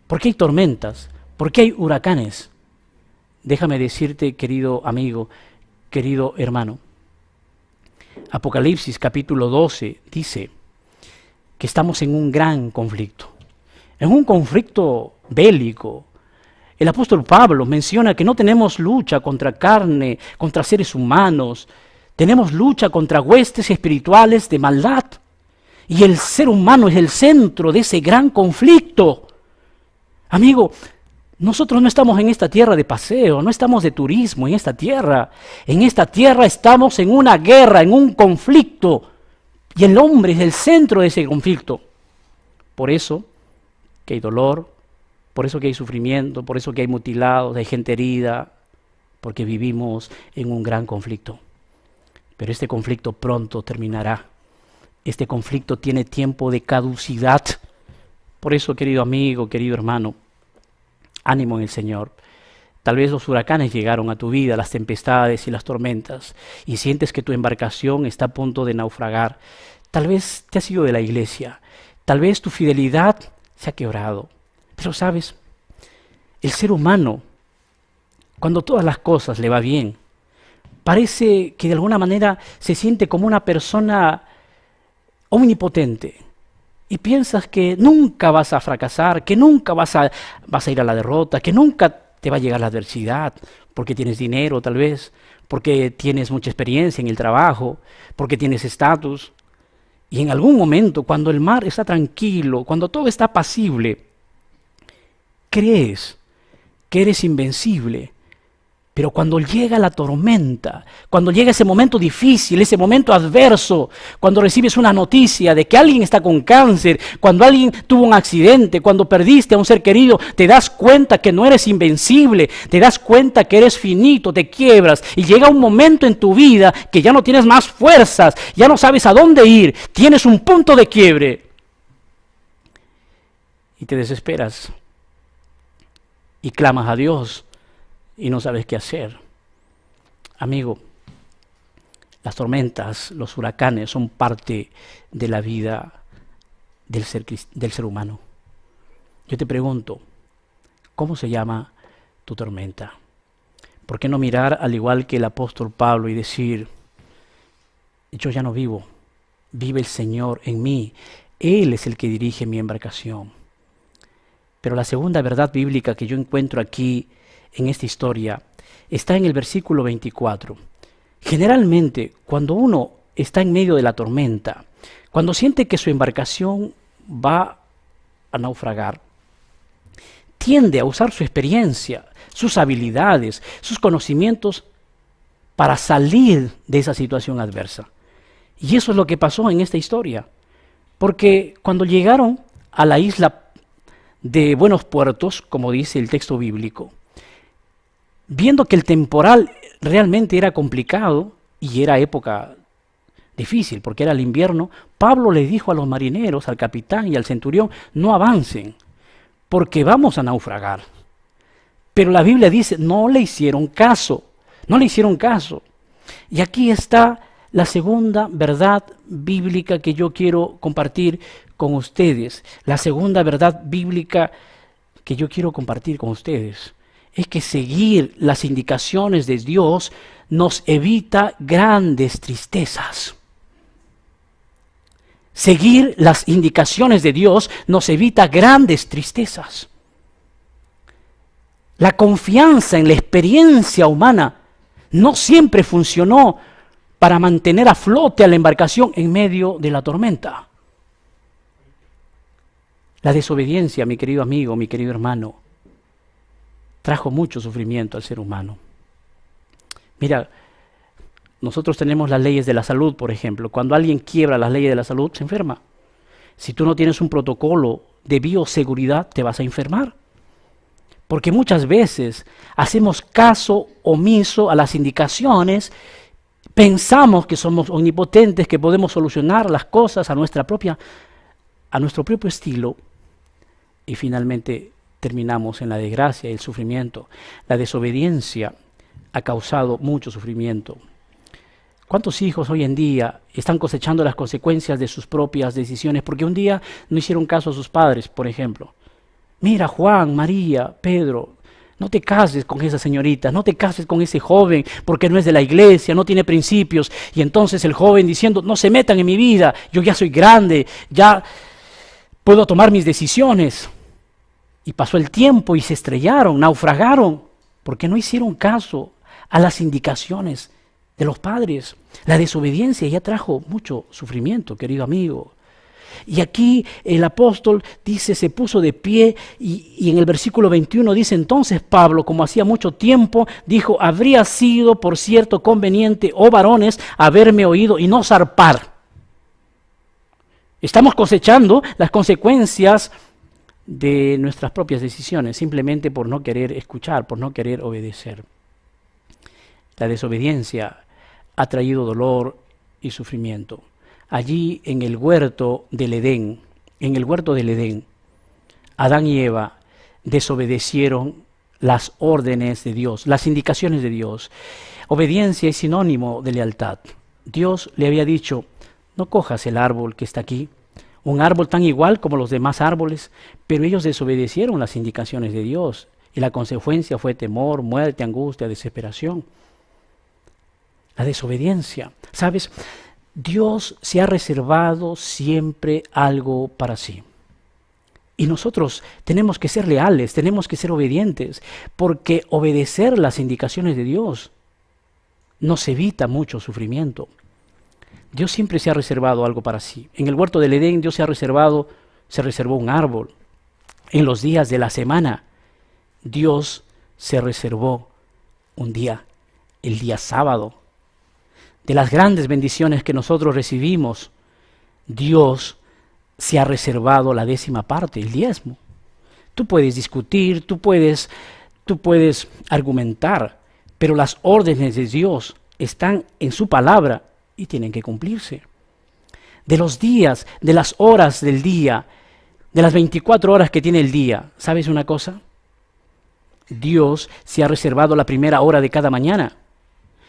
¿Por qué hay tormentas? ¿Por qué hay huracanes? Déjame decirte, querido amigo, querido hermano, Apocalipsis capítulo 12 dice que estamos en un gran conflicto, en un conflicto bélico. El apóstol Pablo menciona que no tenemos lucha contra carne, contra seres humanos, tenemos lucha contra huestes espirituales de maldad. Y el ser humano es el centro de ese gran conflicto. Amigo, nosotros no estamos en esta tierra de paseo, no estamos de turismo en esta tierra. En esta tierra estamos en una guerra, en un conflicto. Y el hombre es el centro de ese conflicto. Por eso que hay dolor, por eso que hay sufrimiento, por eso que hay mutilados, hay gente herida, porque vivimos en un gran conflicto. Pero este conflicto pronto terminará. Este conflicto tiene tiempo de caducidad. Por eso, querido amigo, querido hermano, ánimo en el Señor. Tal vez los huracanes llegaron a tu vida, las tempestades y las tormentas, y sientes que tu embarcación está a punto de naufragar. Tal vez te has ido de la iglesia, tal vez tu fidelidad se ha quebrado. Pero sabes, el ser humano, cuando todas las cosas le va bien, parece que de alguna manera se siente como una persona omnipotente. Y piensas que nunca vas a fracasar, que nunca vas a ir a la derrota, que nunca te va a llegar la adversidad, porque tienes dinero tal vez, porque tienes mucha experiencia en el trabajo, porque tienes estatus. Y en algún momento, cuando el mar está tranquilo, cuando todo está apacible, crees que eres invencible. Pero cuando llega la tormenta, cuando llega ese momento difícil, ese momento adverso, cuando recibes una noticia de que alguien está con cáncer, cuando alguien tuvo un accidente, cuando perdiste a un ser querido, te das cuenta que no eres invencible, te das cuenta que eres finito, te quiebras y llega un momento en tu vida que ya no tienes más fuerzas, ya no sabes a dónde ir, tienes un punto de quiebre y te desesperas y clamas a Dios. Y no sabes qué hacer. Amigo, las tormentas, los huracanes son parte de la vida del ser humano. Yo te pregunto, ¿cómo se llama tu tormenta? ¿Por qué no mirar al igual que el apóstol Pablo y decir, yo ya no vivo, vive el Señor en mí, Él es el que dirige mi embarcación? Pero la segunda verdad bíblica que yo encuentro aquí en esta historia está en el versículo 24. Generalmente, cuando uno está en medio de la tormenta, cuando siente que su embarcación va a naufragar, tiende a usar su experiencia, sus habilidades, sus conocimientos para salir de esa situación adversa. Y eso es lo que pasó en esta historia. Porque cuando llegaron a la isla de Buenos Puertos, como dice el texto bíblico, viendo que el temporal realmente era complicado y era época difícil porque era el invierno, Pablo le dijo a los marineros, al capitán y al centurión, no avancen porque vamos a naufragar. Pero la Biblia dice, no le hicieron caso, no le hicieron caso. Y aquí está la segunda verdad bíblica que yo quiero compartir con ustedes. La segunda verdad bíblica que yo quiero compartir con ustedes es que seguir las indicaciones de Dios nos evita grandes tristezas. Seguir las indicaciones de Dios nos evita grandes tristezas. La confianza en la experiencia humana no siempre funcionó para mantener a flote a la embarcación en medio de la tormenta. La desobediencia, mi querido amigo, mi querido hermano, trajo mucho sufrimiento al ser humano. Mira, nosotros tenemos las leyes de la salud, por ejemplo. Cuando alguien quiebra las leyes de la salud, se enferma. Si tú no tienes un protocolo de bioseguridad, te vas a enfermar. Porque muchas veces hacemos caso omiso a las indicaciones, pensamos que somos omnipotentes, que podemos solucionar las cosas a nuestro propio estilo, y finalmente terminamos en la desgracia y el sufrimiento. La desobediencia ha causado mucho sufrimiento. ¿Cuántos hijos hoy en día están cosechando las consecuencias de sus propias decisiones porque un día no hicieron caso a sus padres, por ejemplo? Mira, Juan, María, Pedro, no te cases con esa señorita, no te cases con ese joven porque no es de la iglesia, no tiene principios. Y entonces el joven diciendo, no se metan en mi vida, yo ya soy grande, ya puedo tomar mis decisiones. Y pasó el tiempo y se estrellaron, naufragaron, porque no hicieron caso a las indicaciones de los padres. La desobediencia ya trajo mucho sufrimiento, querido amigo. Y aquí el apóstol dice, se puso de pie y en el versículo 21 dice, entonces Pablo, como hacía mucho tiempo, dijo, habría sido por cierto conveniente, oh varones, haberme oído y no zarpar. Estamos cosechando las consecuencias de nuestras propias decisiones, simplemente por no querer escuchar, por no querer obedecer. La desobediencia ha traído dolor y sufrimiento. Allí en el huerto del Edén, Adán y Eva desobedecieron las órdenes de Dios, las indicaciones de Dios. Obediencia es sinónimo de lealtad. Dios le había dicho, no cojas el árbol que está aquí, un árbol tan igual como los demás árboles, pero ellos desobedecieron las indicaciones de Dios y la consecuencia fue temor, muerte, angustia, desesperación. La desobediencia, ¿sabes? Dios se ha reservado siempre algo para sí. Y nosotros tenemos que ser leales, tenemos que ser obedientes, porque obedecer las indicaciones de Dios nos evita mucho sufrimiento. Dios siempre se ha reservado algo para sí. En el huerto del Edén Dios se reservó un árbol. En los días de la semana Dios se reservó un día, el día sábado. De las grandes bendiciones que nosotros recibimos, Dios se ha reservado la 10ª parte, el diezmo. Tú puedes discutir, tú puedes argumentar, pero las órdenes de Dios están en su palabra y tienen que cumplirse. De los días, de las horas del día, de las 24 horas que tiene el día, ¿sabes una cosa? Dios se ha reservado la primera hora de cada mañana.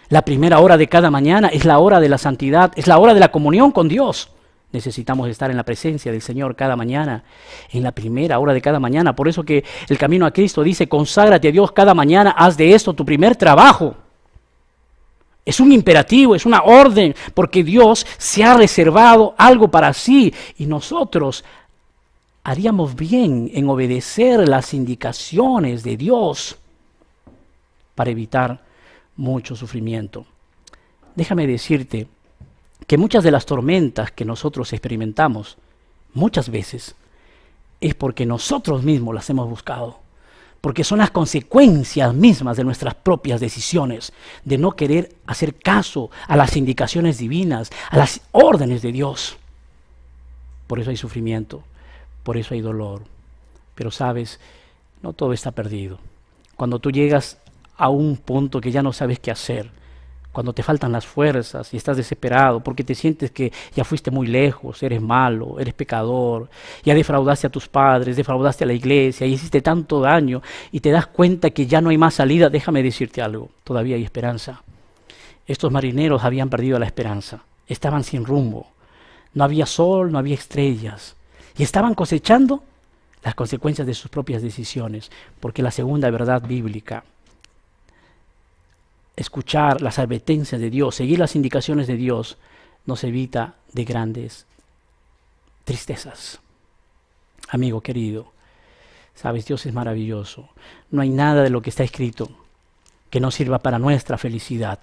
La primera hora de cada mañana es la hora de la santidad, es la hora de la comunión con Dios. Necesitamos estar en la presencia del Señor cada mañana, en la primera hora de cada mañana. Por eso que el camino a Cristo dice, conságrate a Dios cada mañana, haz de esto tu primer trabajo. Es un imperativo, es una orden, porque Dios se ha reservado algo para sí y nosotros haríamos bien en obedecer las indicaciones de Dios para evitar mucho sufrimiento. Déjame decirte que muchas de las tormentas que nosotros experimentamos, muchas veces, es porque nosotros mismos las hemos buscado, porque son las consecuencias mismas de nuestras propias decisiones, de no querer hacer caso a las indicaciones divinas, a las órdenes de Dios. Por eso hay sufrimiento, por eso hay dolor. Pero sabes, no todo está perdido. Cuando tú llegas a un punto que ya no sabes qué hacer, cuando te faltan las fuerzas y estás desesperado porque te sientes que ya fuiste muy lejos, eres malo, eres pecador, ya defraudaste a tus padres, defraudaste a la iglesia y hiciste tanto daño y te das cuenta que ya no hay más salida, déjame decirte algo, todavía hay esperanza. Estos marineros habían perdido la esperanza, estaban sin rumbo, no había sol, no había estrellas y estaban cosechando las consecuencias de sus propias decisiones, porque la segunda verdad bíblica, escuchar las advertencias de Dios, seguir las indicaciones de Dios, nos evita de grandes tristezas. Amigo querido, sabes, Dios es maravilloso. No hay nada de lo que está escrito que no sirva para nuestra felicidad.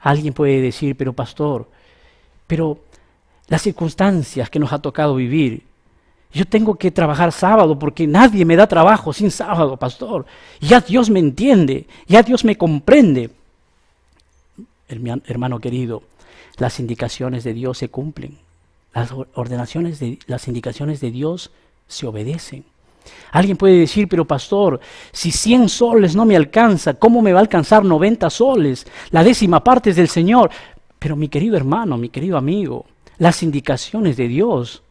Alguien puede decir, pero pastor, pero las circunstancias que nos ha tocado vivir, yo tengo que trabajar sábado porque nadie me da trabajo sin sábado, pastor. Ya Dios me entiende, ya Dios me comprende. Hermano querido, las indicaciones de Dios se cumplen. Las indicaciones de Dios se obedecen. Alguien puede decir, pero pastor, si 100 soles no me alcanza, ¿cómo me va a alcanzar 90 soles? La 10ª parte es del Señor. Pero mi querido hermano, mi querido amigo, las indicaciones de Dios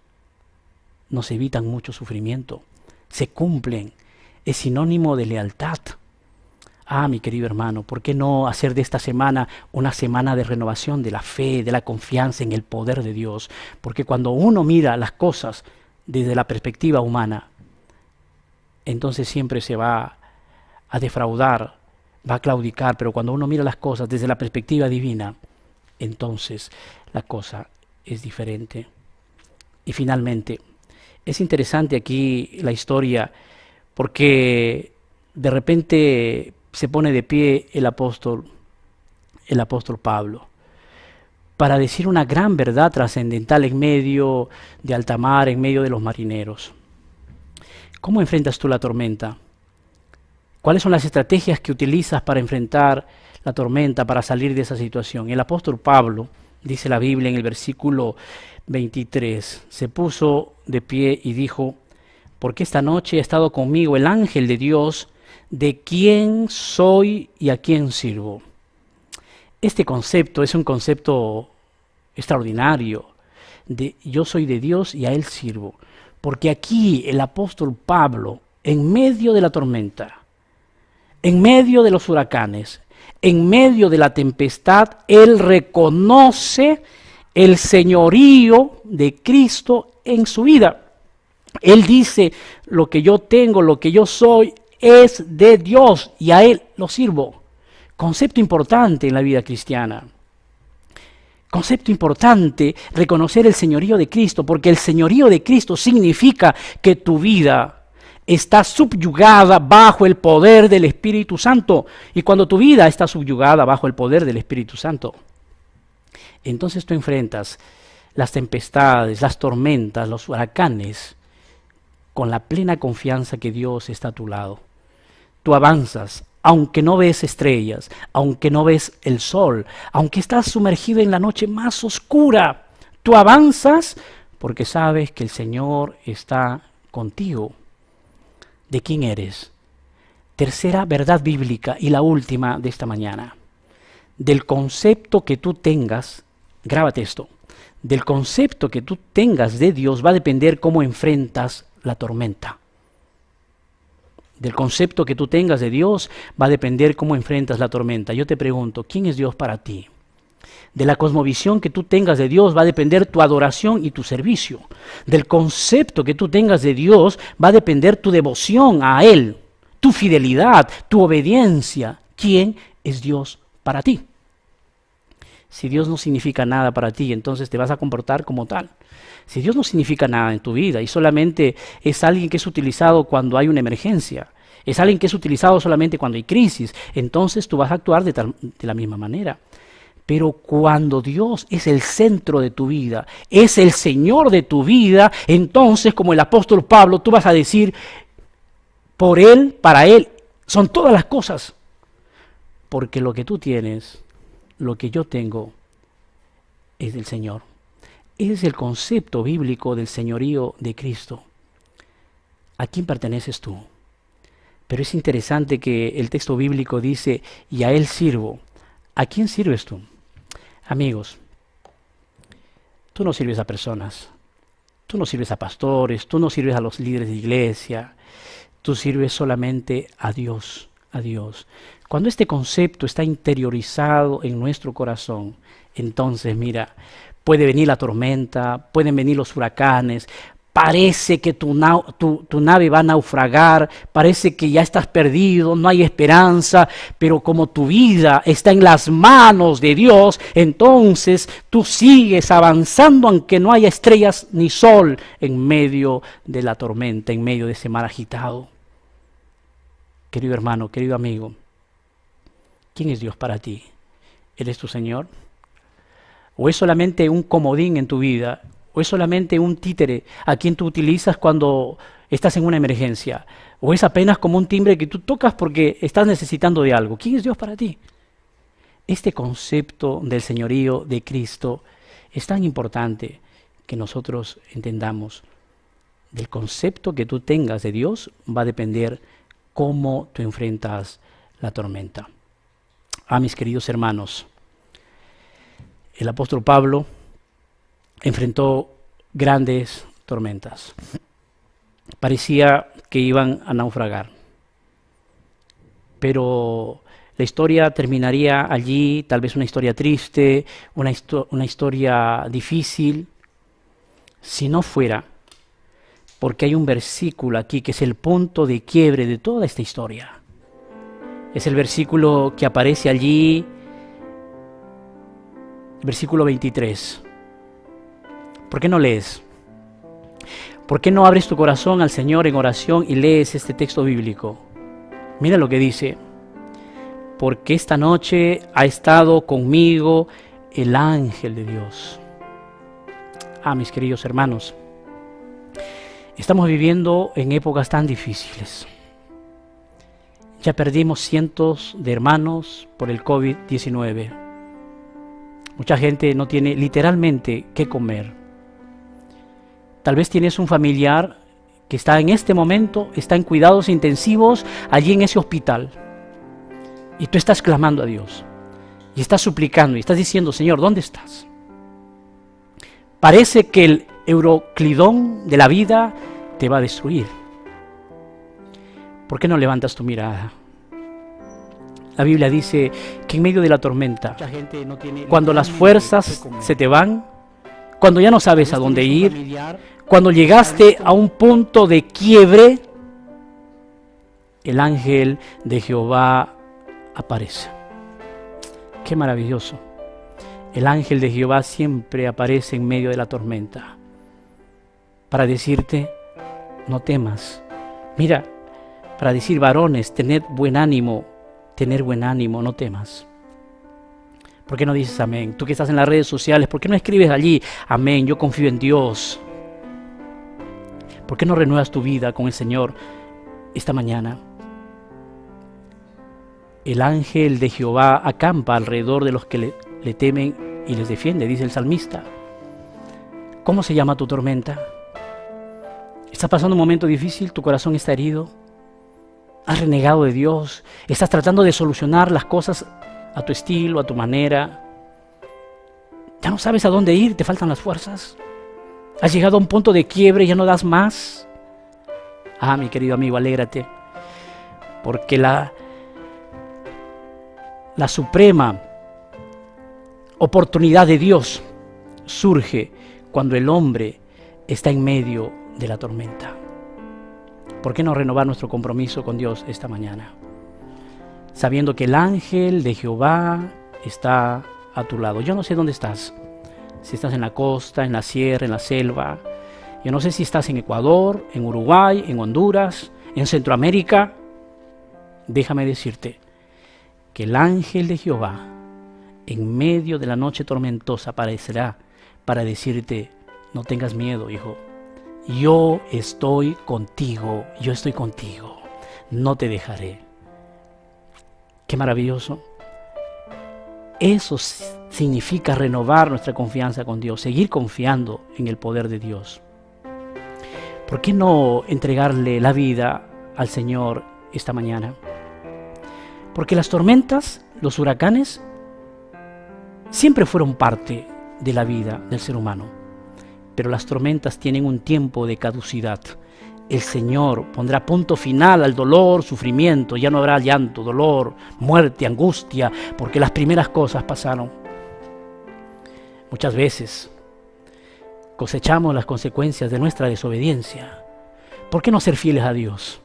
nos evitan mucho sufrimiento, se cumplen, es sinónimo de lealtad. Mi querido hermano, ¿por qué no hacer de esta semana una semana de renovación de la fe, de la confianza en el poder de Dios? Porque cuando uno mira las cosas desde la perspectiva humana, entonces siempre se va a defraudar, va a claudicar, pero cuando uno mira las cosas desde la perspectiva divina, entonces la cosa es diferente. Y finalmente, es interesante aquí la historia, porque de repente se pone de pie el apóstol Pablo para decir una gran verdad trascendental en medio de alta mar, en medio de los marineros. ¿Cómo enfrentas tú la tormenta? ¿Cuáles son las estrategias que utilizas para enfrentar la tormenta, para salir de esa situación? El apóstol Pablo, dice la Biblia en el versículo 23, se puso de pie y dijo: porque esta noche ha estado conmigo el ángel de Dios, de quién soy y a quién sirvo. Este concepto es un concepto extraordinario, de yo soy de Dios y a Él sirvo. Porque aquí el apóstol Pablo, en medio de la tormenta, en medio de los huracanes, en medio de la tempestad, él reconoce el señorío de Cristo en su vida. Él dice: lo que yo tengo, lo que yo soy, es de Dios y a Él lo sirvo. Concepto importante en la vida cristiana. Concepto importante, reconocer el señorío de Cristo, porque el señorío de Cristo significa que tu vida está subyugada bajo el poder del Espíritu Santo. Y cuando tu vida está subyugada bajo el poder del Espíritu Santo, entonces tú enfrentas las tempestades, las tormentas, los huracanes, con la plena confianza que Dios está a tu lado. Tú avanzas, aunque no ves estrellas, aunque no ves el sol, aunque estás sumergido en la noche más oscura, tú avanzas porque sabes que el Señor está contigo. ¿De quién eres? Tercera verdad bíblica y la última de esta mañana. Del concepto que tú tengas, grábate esto, del concepto que tú tengas de Dios va a depender cómo enfrentas la tormenta. Del concepto que tú tengas de Dios va a depender cómo enfrentas la tormenta. Yo te pregunto, ¿quién es Dios para ti? De la cosmovisión que tú tengas de Dios va a depender tu adoración y tu servicio. Del concepto que tú tengas de Dios va a depender tu devoción a Él, tu fidelidad, tu obediencia. ¿Quién es Dios para ti? Si Dios no significa nada para ti, entonces te vas a comportar como tal. Si Dios no significa nada en tu vida y solamente es alguien que es utilizado cuando hay una emergencia, es alguien que es utilizado solamente cuando hay crisis, entonces tú vas a actuar de la misma manera. Pero cuando Dios es el centro de tu vida, es el Señor de tu vida, entonces, como el apóstol Pablo, tú vas a decir: por Él, para Él, son todas las cosas. Porque lo que tú tienes, lo que yo tengo, es del Señor. Ese es el concepto bíblico del señorío de Cristo. ¿A quién perteneces tú? Pero es interesante que el texto bíblico dice: y a Él sirvo. ¿A quién sirves tú? Amigos, tú no sirves a personas, tú no sirves a pastores, tú no sirves a los líderes de iglesia, tú sirves solamente a Dios, a Dios. Cuando este concepto está interiorizado en nuestro corazón, entonces mira, puede venir la tormenta, pueden venir los huracanes, parece que tu nave va a naufragar, parece que ya estás perdido, no hay esperanza, pero como tu vida está en las manos de Dios, entonces tú sigues avanzando aunque no haya estrellas ni sol en medio de la tormenta, en medio de ese mar agitado. Querido hermano, querido amigo, ¿quién es Dios para ti? ¿Eres tu Señor? ¿O es solamente un comodín en tu vida? ¿O es solamente un títere a quien tú utilizas cuando estás en una emergencia? ¿O es apenas como un timbre que tú tocas porque estás necesitando de algo? ¿Quién es Dios para ti? Este concepto del señorío de Cristo es tan importante que nosotros entendamos. Del concepto que tú tengas de Dios va a depender cómo tú enfrentas la tormenta. Mis queridos hermanos, el apóstol Pablo enfrentó grandes tormentas. Parecía que iban a naufragar. pero la historia terminaría allí, tal vez una historia triste, una historia difícil, si no fuera porque hay un versículo aquí que es el punto de quiebre de toda esta historia. Es el versículo que aparece allí, versículo 23. ¿Por qué no lees? ¿Por qué no abres tu corazón al Señor en oración y lees este texto bíblico? Mira lo que dice. Porque esta noche ha estado conmigo el ángel de Dios. Mis queridos hermanos, estamos viviendo en épocas tan difíciles. Ya perdimos cientos de hermanos por el COVID-19. Mucha gente no tiene literalmente qué comer. Tal vez tienes un familiar que está en este momento, está en cuidados intensivos allí en ese hospital. Y tú estás clamando a Dios. Y estás suplicando y estás diciendo, Señor, ¿dónde estás? Parece que el Euroclidón de la vida te va a destruir. ¿Por qué no levantas tu mirada? La Biblia dice que en medio de la tormenta, cuando las fuerzas se te van, cuando ya no sabes a dónde ir, cuando llegaste a un punto de quiebre, el ángel de Jehová aparece. ¡Qué maravilloso! El ángel de Jehová siempre aparece en medio de la tormenta para decirte, no temas. Mira, para decir, varones, tener buen ánimo, no temas. ¿Por qué no dices amén? Tú que estás en las redes sociales, ¿por qué no escribes allí, amén, yo confío en Dios? ¿Por qué no renuevas tu vida con el Señor esta mañana? El ángel de Jehová acampa alrededor de los que le temen y les defiende, dice el salmista. ¿Cómo se llama tu tormenta? ¿Estás pasando un momento difícil? ¿Tu corazón está herido? ¿Has renegado de Dios? ¿Estás tratando de solucionar las cosas a tu estilo, a tu manera? ¿Ya no sabes a dónde ir? ¿Te faltan las fuerzas? ¿Has llegado a un punto de quiebre y ya no das más? Mi querido amigo, alégrate, porque la suprema oportunidad de Dios surge cuando el hombre está en medio de la tormenta. ¿Por qué no renovar nuestro compromiso con Dios esta mañana? Sabiendo que el ángel de Jehová está a tu lado. Yo no sé dónde estás. Si estás en la costa, en la sierra, en la selva. Yo no sé si estás en Ecuador, en Uruguay, en Honduras, en Centroamérica. Déjame decirte que el ángel de Jehová en medio de la noche tormentosa aparecerá para decirte, no tengas miedo, hijo. Yo estoy contigo, no te dejaré. Qué maravilloso. Eso significa renovar nuestra confianza con Dios, seguir confiando en el poder de Dios. ¿Por qué no entregarle la vida al Señor esta mañana? Porque las tormentas, los huracanes, siempre fueron parte de la vida del ser humano. Pero las tormentas tienen un tiempo de caducidad. El Señor pondrá punto final al dolor, sufrimiento. Ya no habrá llanto, dolor, muerte, angustia, porque las primeras cosas pasaron. Muchas veces cosechamos las consecuencias de nuestra desobediencia. ¿Por qué no ser fieles a Dios?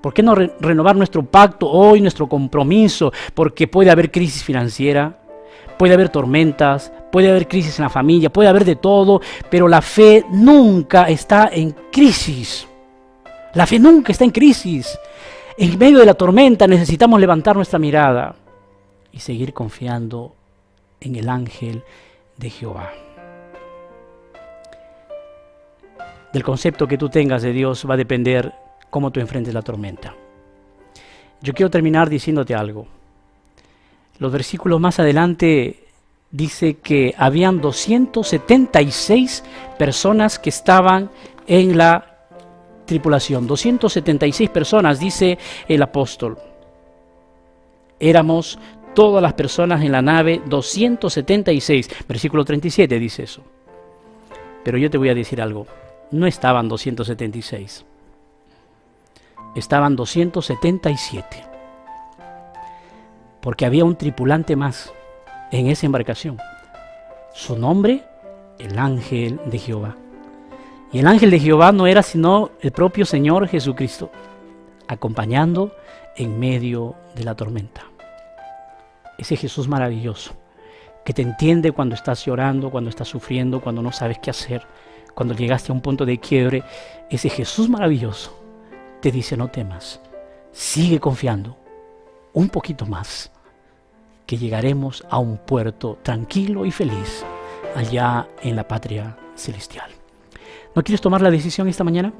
¿Por qué no renovar nuestro pacto hoy, nuestro compromiso? Porque puede haber crisis financiera, puede haber tormentas, puede haber crisis en la familia, puede haber de todo, pero la fe nunca está en crisis. La fe nunca está en crisis. En medio de la tormenta necesitamos levantar nuestra mirada y seguir confiando en el ángel de Jehová. Del concepto que tú tengas de Dios va a depender cómo tú enfrentes la tormenta. Yo quiero terminar diciéndote algo. Los versículos más adelante dice que habían 276 personas que estaban en la tripulación. 276 personas, dice el apóstol. Éramos todas las personas en la nave, 276. Versículo 37 dice eso. Pero yo te voy a decir algo. No estaban 276. Estaban 277. porque había un tripulante más en esa embarcación. Su nombre, el ángel de Jehová. Y el ángel de Jehová no era sino el propio Señor Jesucristo, acompañando en medio de la tormenta. Ese Jesús maravilloso, que te entiende cuando estás llorando, cuando estás sufriendo, cuando no sabes qué hacer, cuando llegaste a un punto de quiebre. Ese Jesús maravilloso te dice: no temas, sigue confiando un poquito más, que llegaremos a un puerto tranquilo y feliz allá en la patria celestial. ¿No quieres tomar la decisión esta mañana?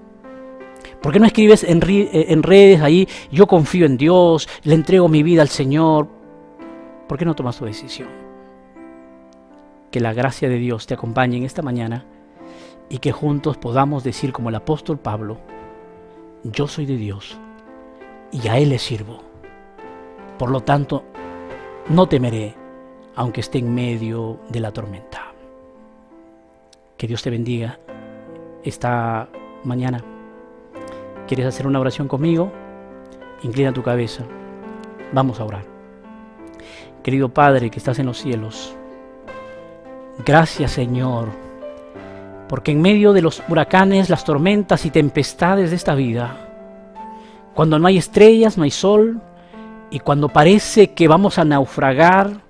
¿Por qué no escribes en redes ahí: yo confío en Dios, le entrego mi vida al Señor? ¿Por qué no tomas tu decisión? Que la gracia de Dios te acompañe en esta mañana y que juntos podamos decir como el apóstol Pablo: yo soy de Dios y a Él le sirvo. Por lo tanto, no temeré, aunque esté en medio de la tormenta. Que Dios te bendiga esta mañana. ¿Quieres hacer una oración conmigo? Inclina tu cabeza. Vamos a orar. Querido Padre que estás en los cielos, gracias, Señor, porque en medio de los huracanes, las tormentas y tempestades de esta vida, cuando no hay estrellas, no hay sol, y cuando parece que vamos a naufragar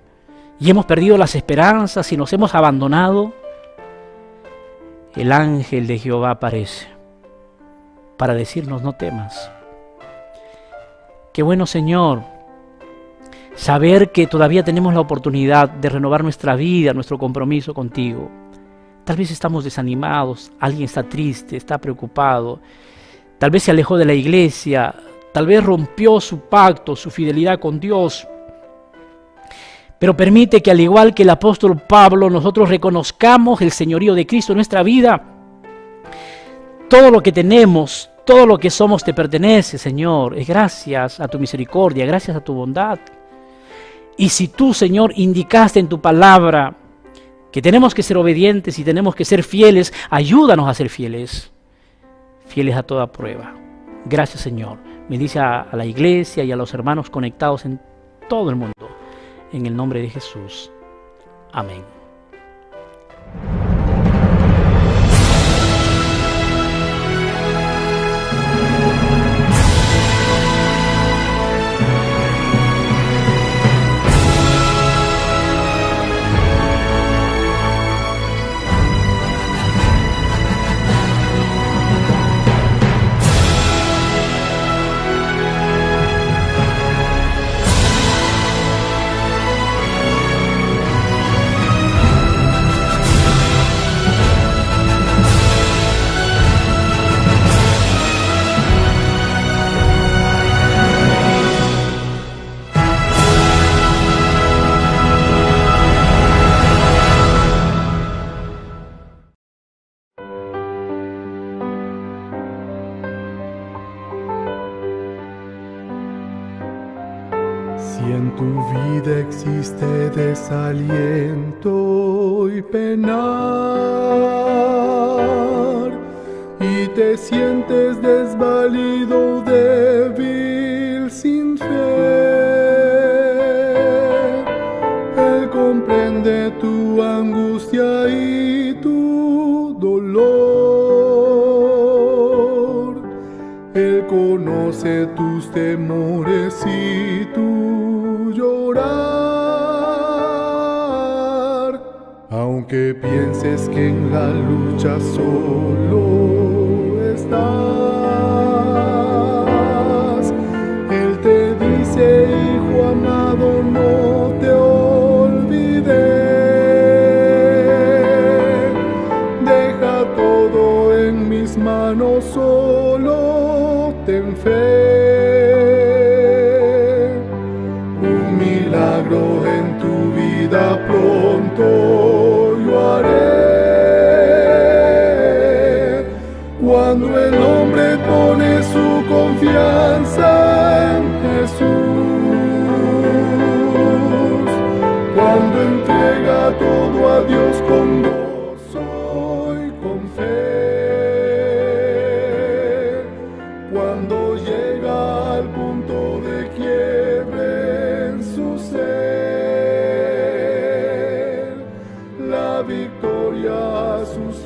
y hemos perdido las esperanzas y nos hemos abandonado, el ángel de Jehová aparece para decirnos: no temas. Qué bueno, Señor, saber que todavía tenemos la oportunidad de renovar nuestra vida, nuestro compromiso contigo. Tal vez estamos desanimados, alguien está triste, está preocupado, tal vez se alejó de la iglesia, tal vez rompió su pacto, su fidelidad con Dios. Pero permite que, al igual que el apóstol Pablo, nosotros reconozcamos el señorío de Cristo en nuestra vida. Todo lo que tenemos, todo lo que somos te pertenece, Señor. Es gracias a tu misericordia, gracias a tu bondad. Y si tú, Señor, indicaste en tu palabra que tenemos que ser obedientes y tenemos que ser fieles, ayúdanos a ser fieles, fieles a toda prueba. Gracias, Señor. Bendice a la iglesia y a los hermanos conectados en todo el mundo. En el nombre de Jesús. Amén. Si en tu vida existe desaliento y penar, y te sientes desvalido, débil, sin fe, Él comprende tu angustia y tu dolor. Él conoce tus temores y tu llorar. Aunque pienses que en la lucha solo estás, Él te dice: hijo amado, no te olvidé. Deja todo en mis manos, solo ten fe. Un milagro en tu vida pronto yo haré. Cuando el hombre pone su confianza en Jesús, cuando entrega todo a Dios con gozo y con fe, cuando llega al punto de quiebre en sus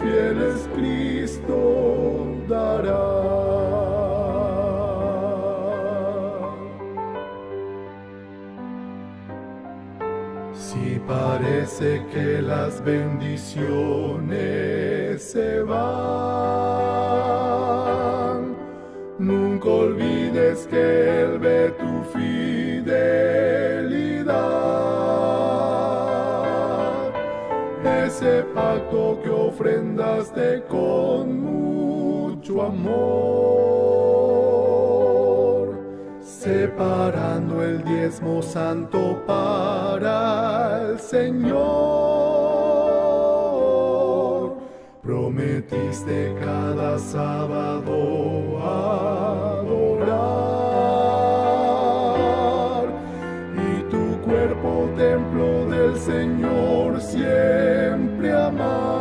fieles Cristo dará. Si parece que las bendiciones se van, nunca olvides que Él ve tu fidelidad. Ese pacto que ofrendaste con mucho amor, separando el diezmo santo para el Señor. Prometiste cada sábado adorar, y tu cuerpo templo del Señor siempre amar.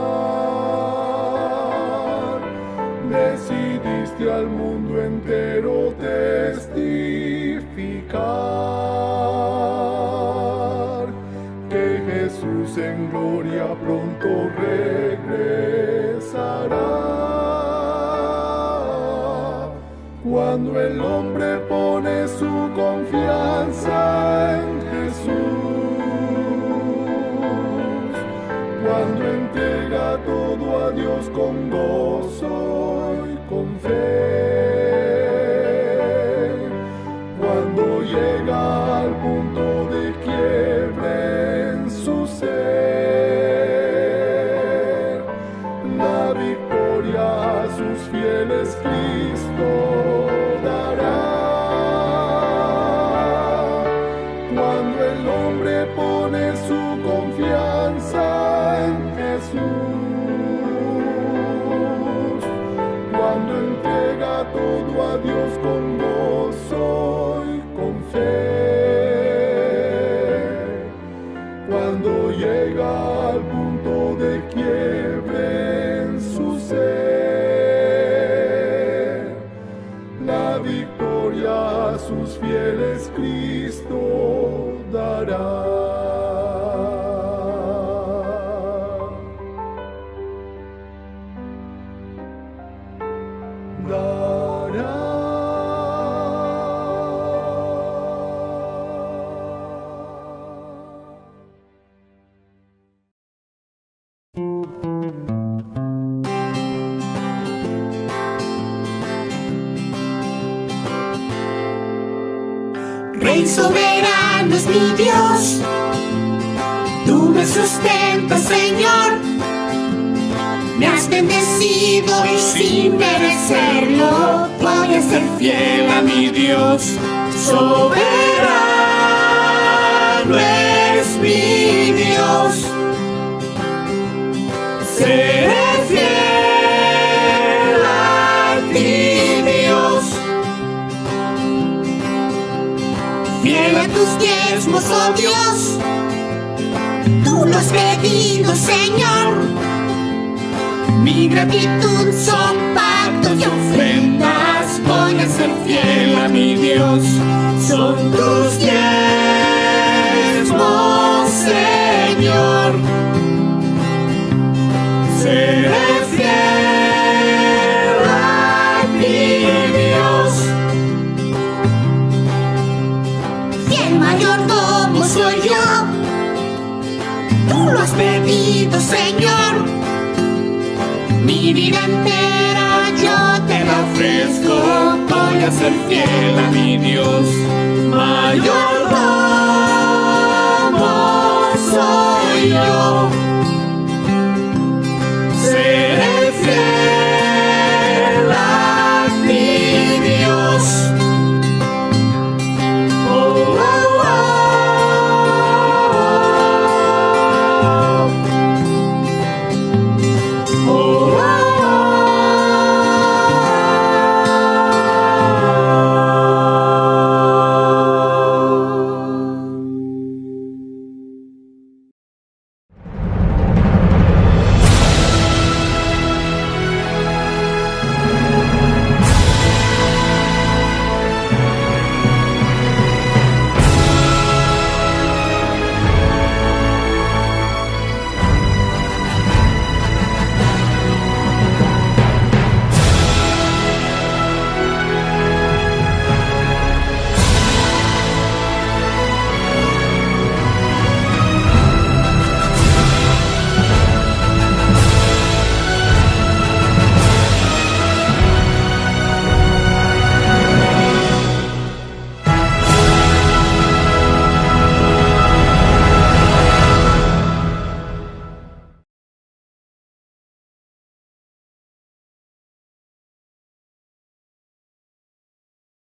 Decidiste al mundo entero testificar que Jesús en gloria pronto regresará. Cuando el hombre pone su confianza en Jesús, cuando entrega todo a Dios con gozo y con fe, cuando llega al punto de quiebre en su ser, la victoria a sus fieles Cristo dará. Cuando el hombre pone su confianza en Jesús, cuando entrega todo a Dios con gozo y con fe, cuando llega al punto de quiebre en su ser, la victoria a sus fieles Cristo dará. Rey soberano es mi Dios, tú me sustentas, Señor. Me has bendecido y sin merecerlo voy a ser fiel a mi Dios. Soberano es mi Dios, seré fiel a ti, Dios. Fiel a tus diezmos, oh Dios, tú lo has pedido, Señor. Mi gratitud son pactos y ofrendas, voy a ser fiel a mi Dios. Son tus diezmos, Señor. Seré fiel a ti, Dios. Fiel mayordomo soy yo, tú lo has pedido, Señor. Mi vida entera yo te la ofrezco, voy a ser fiel a mi Dios. Mayordomo soy yo.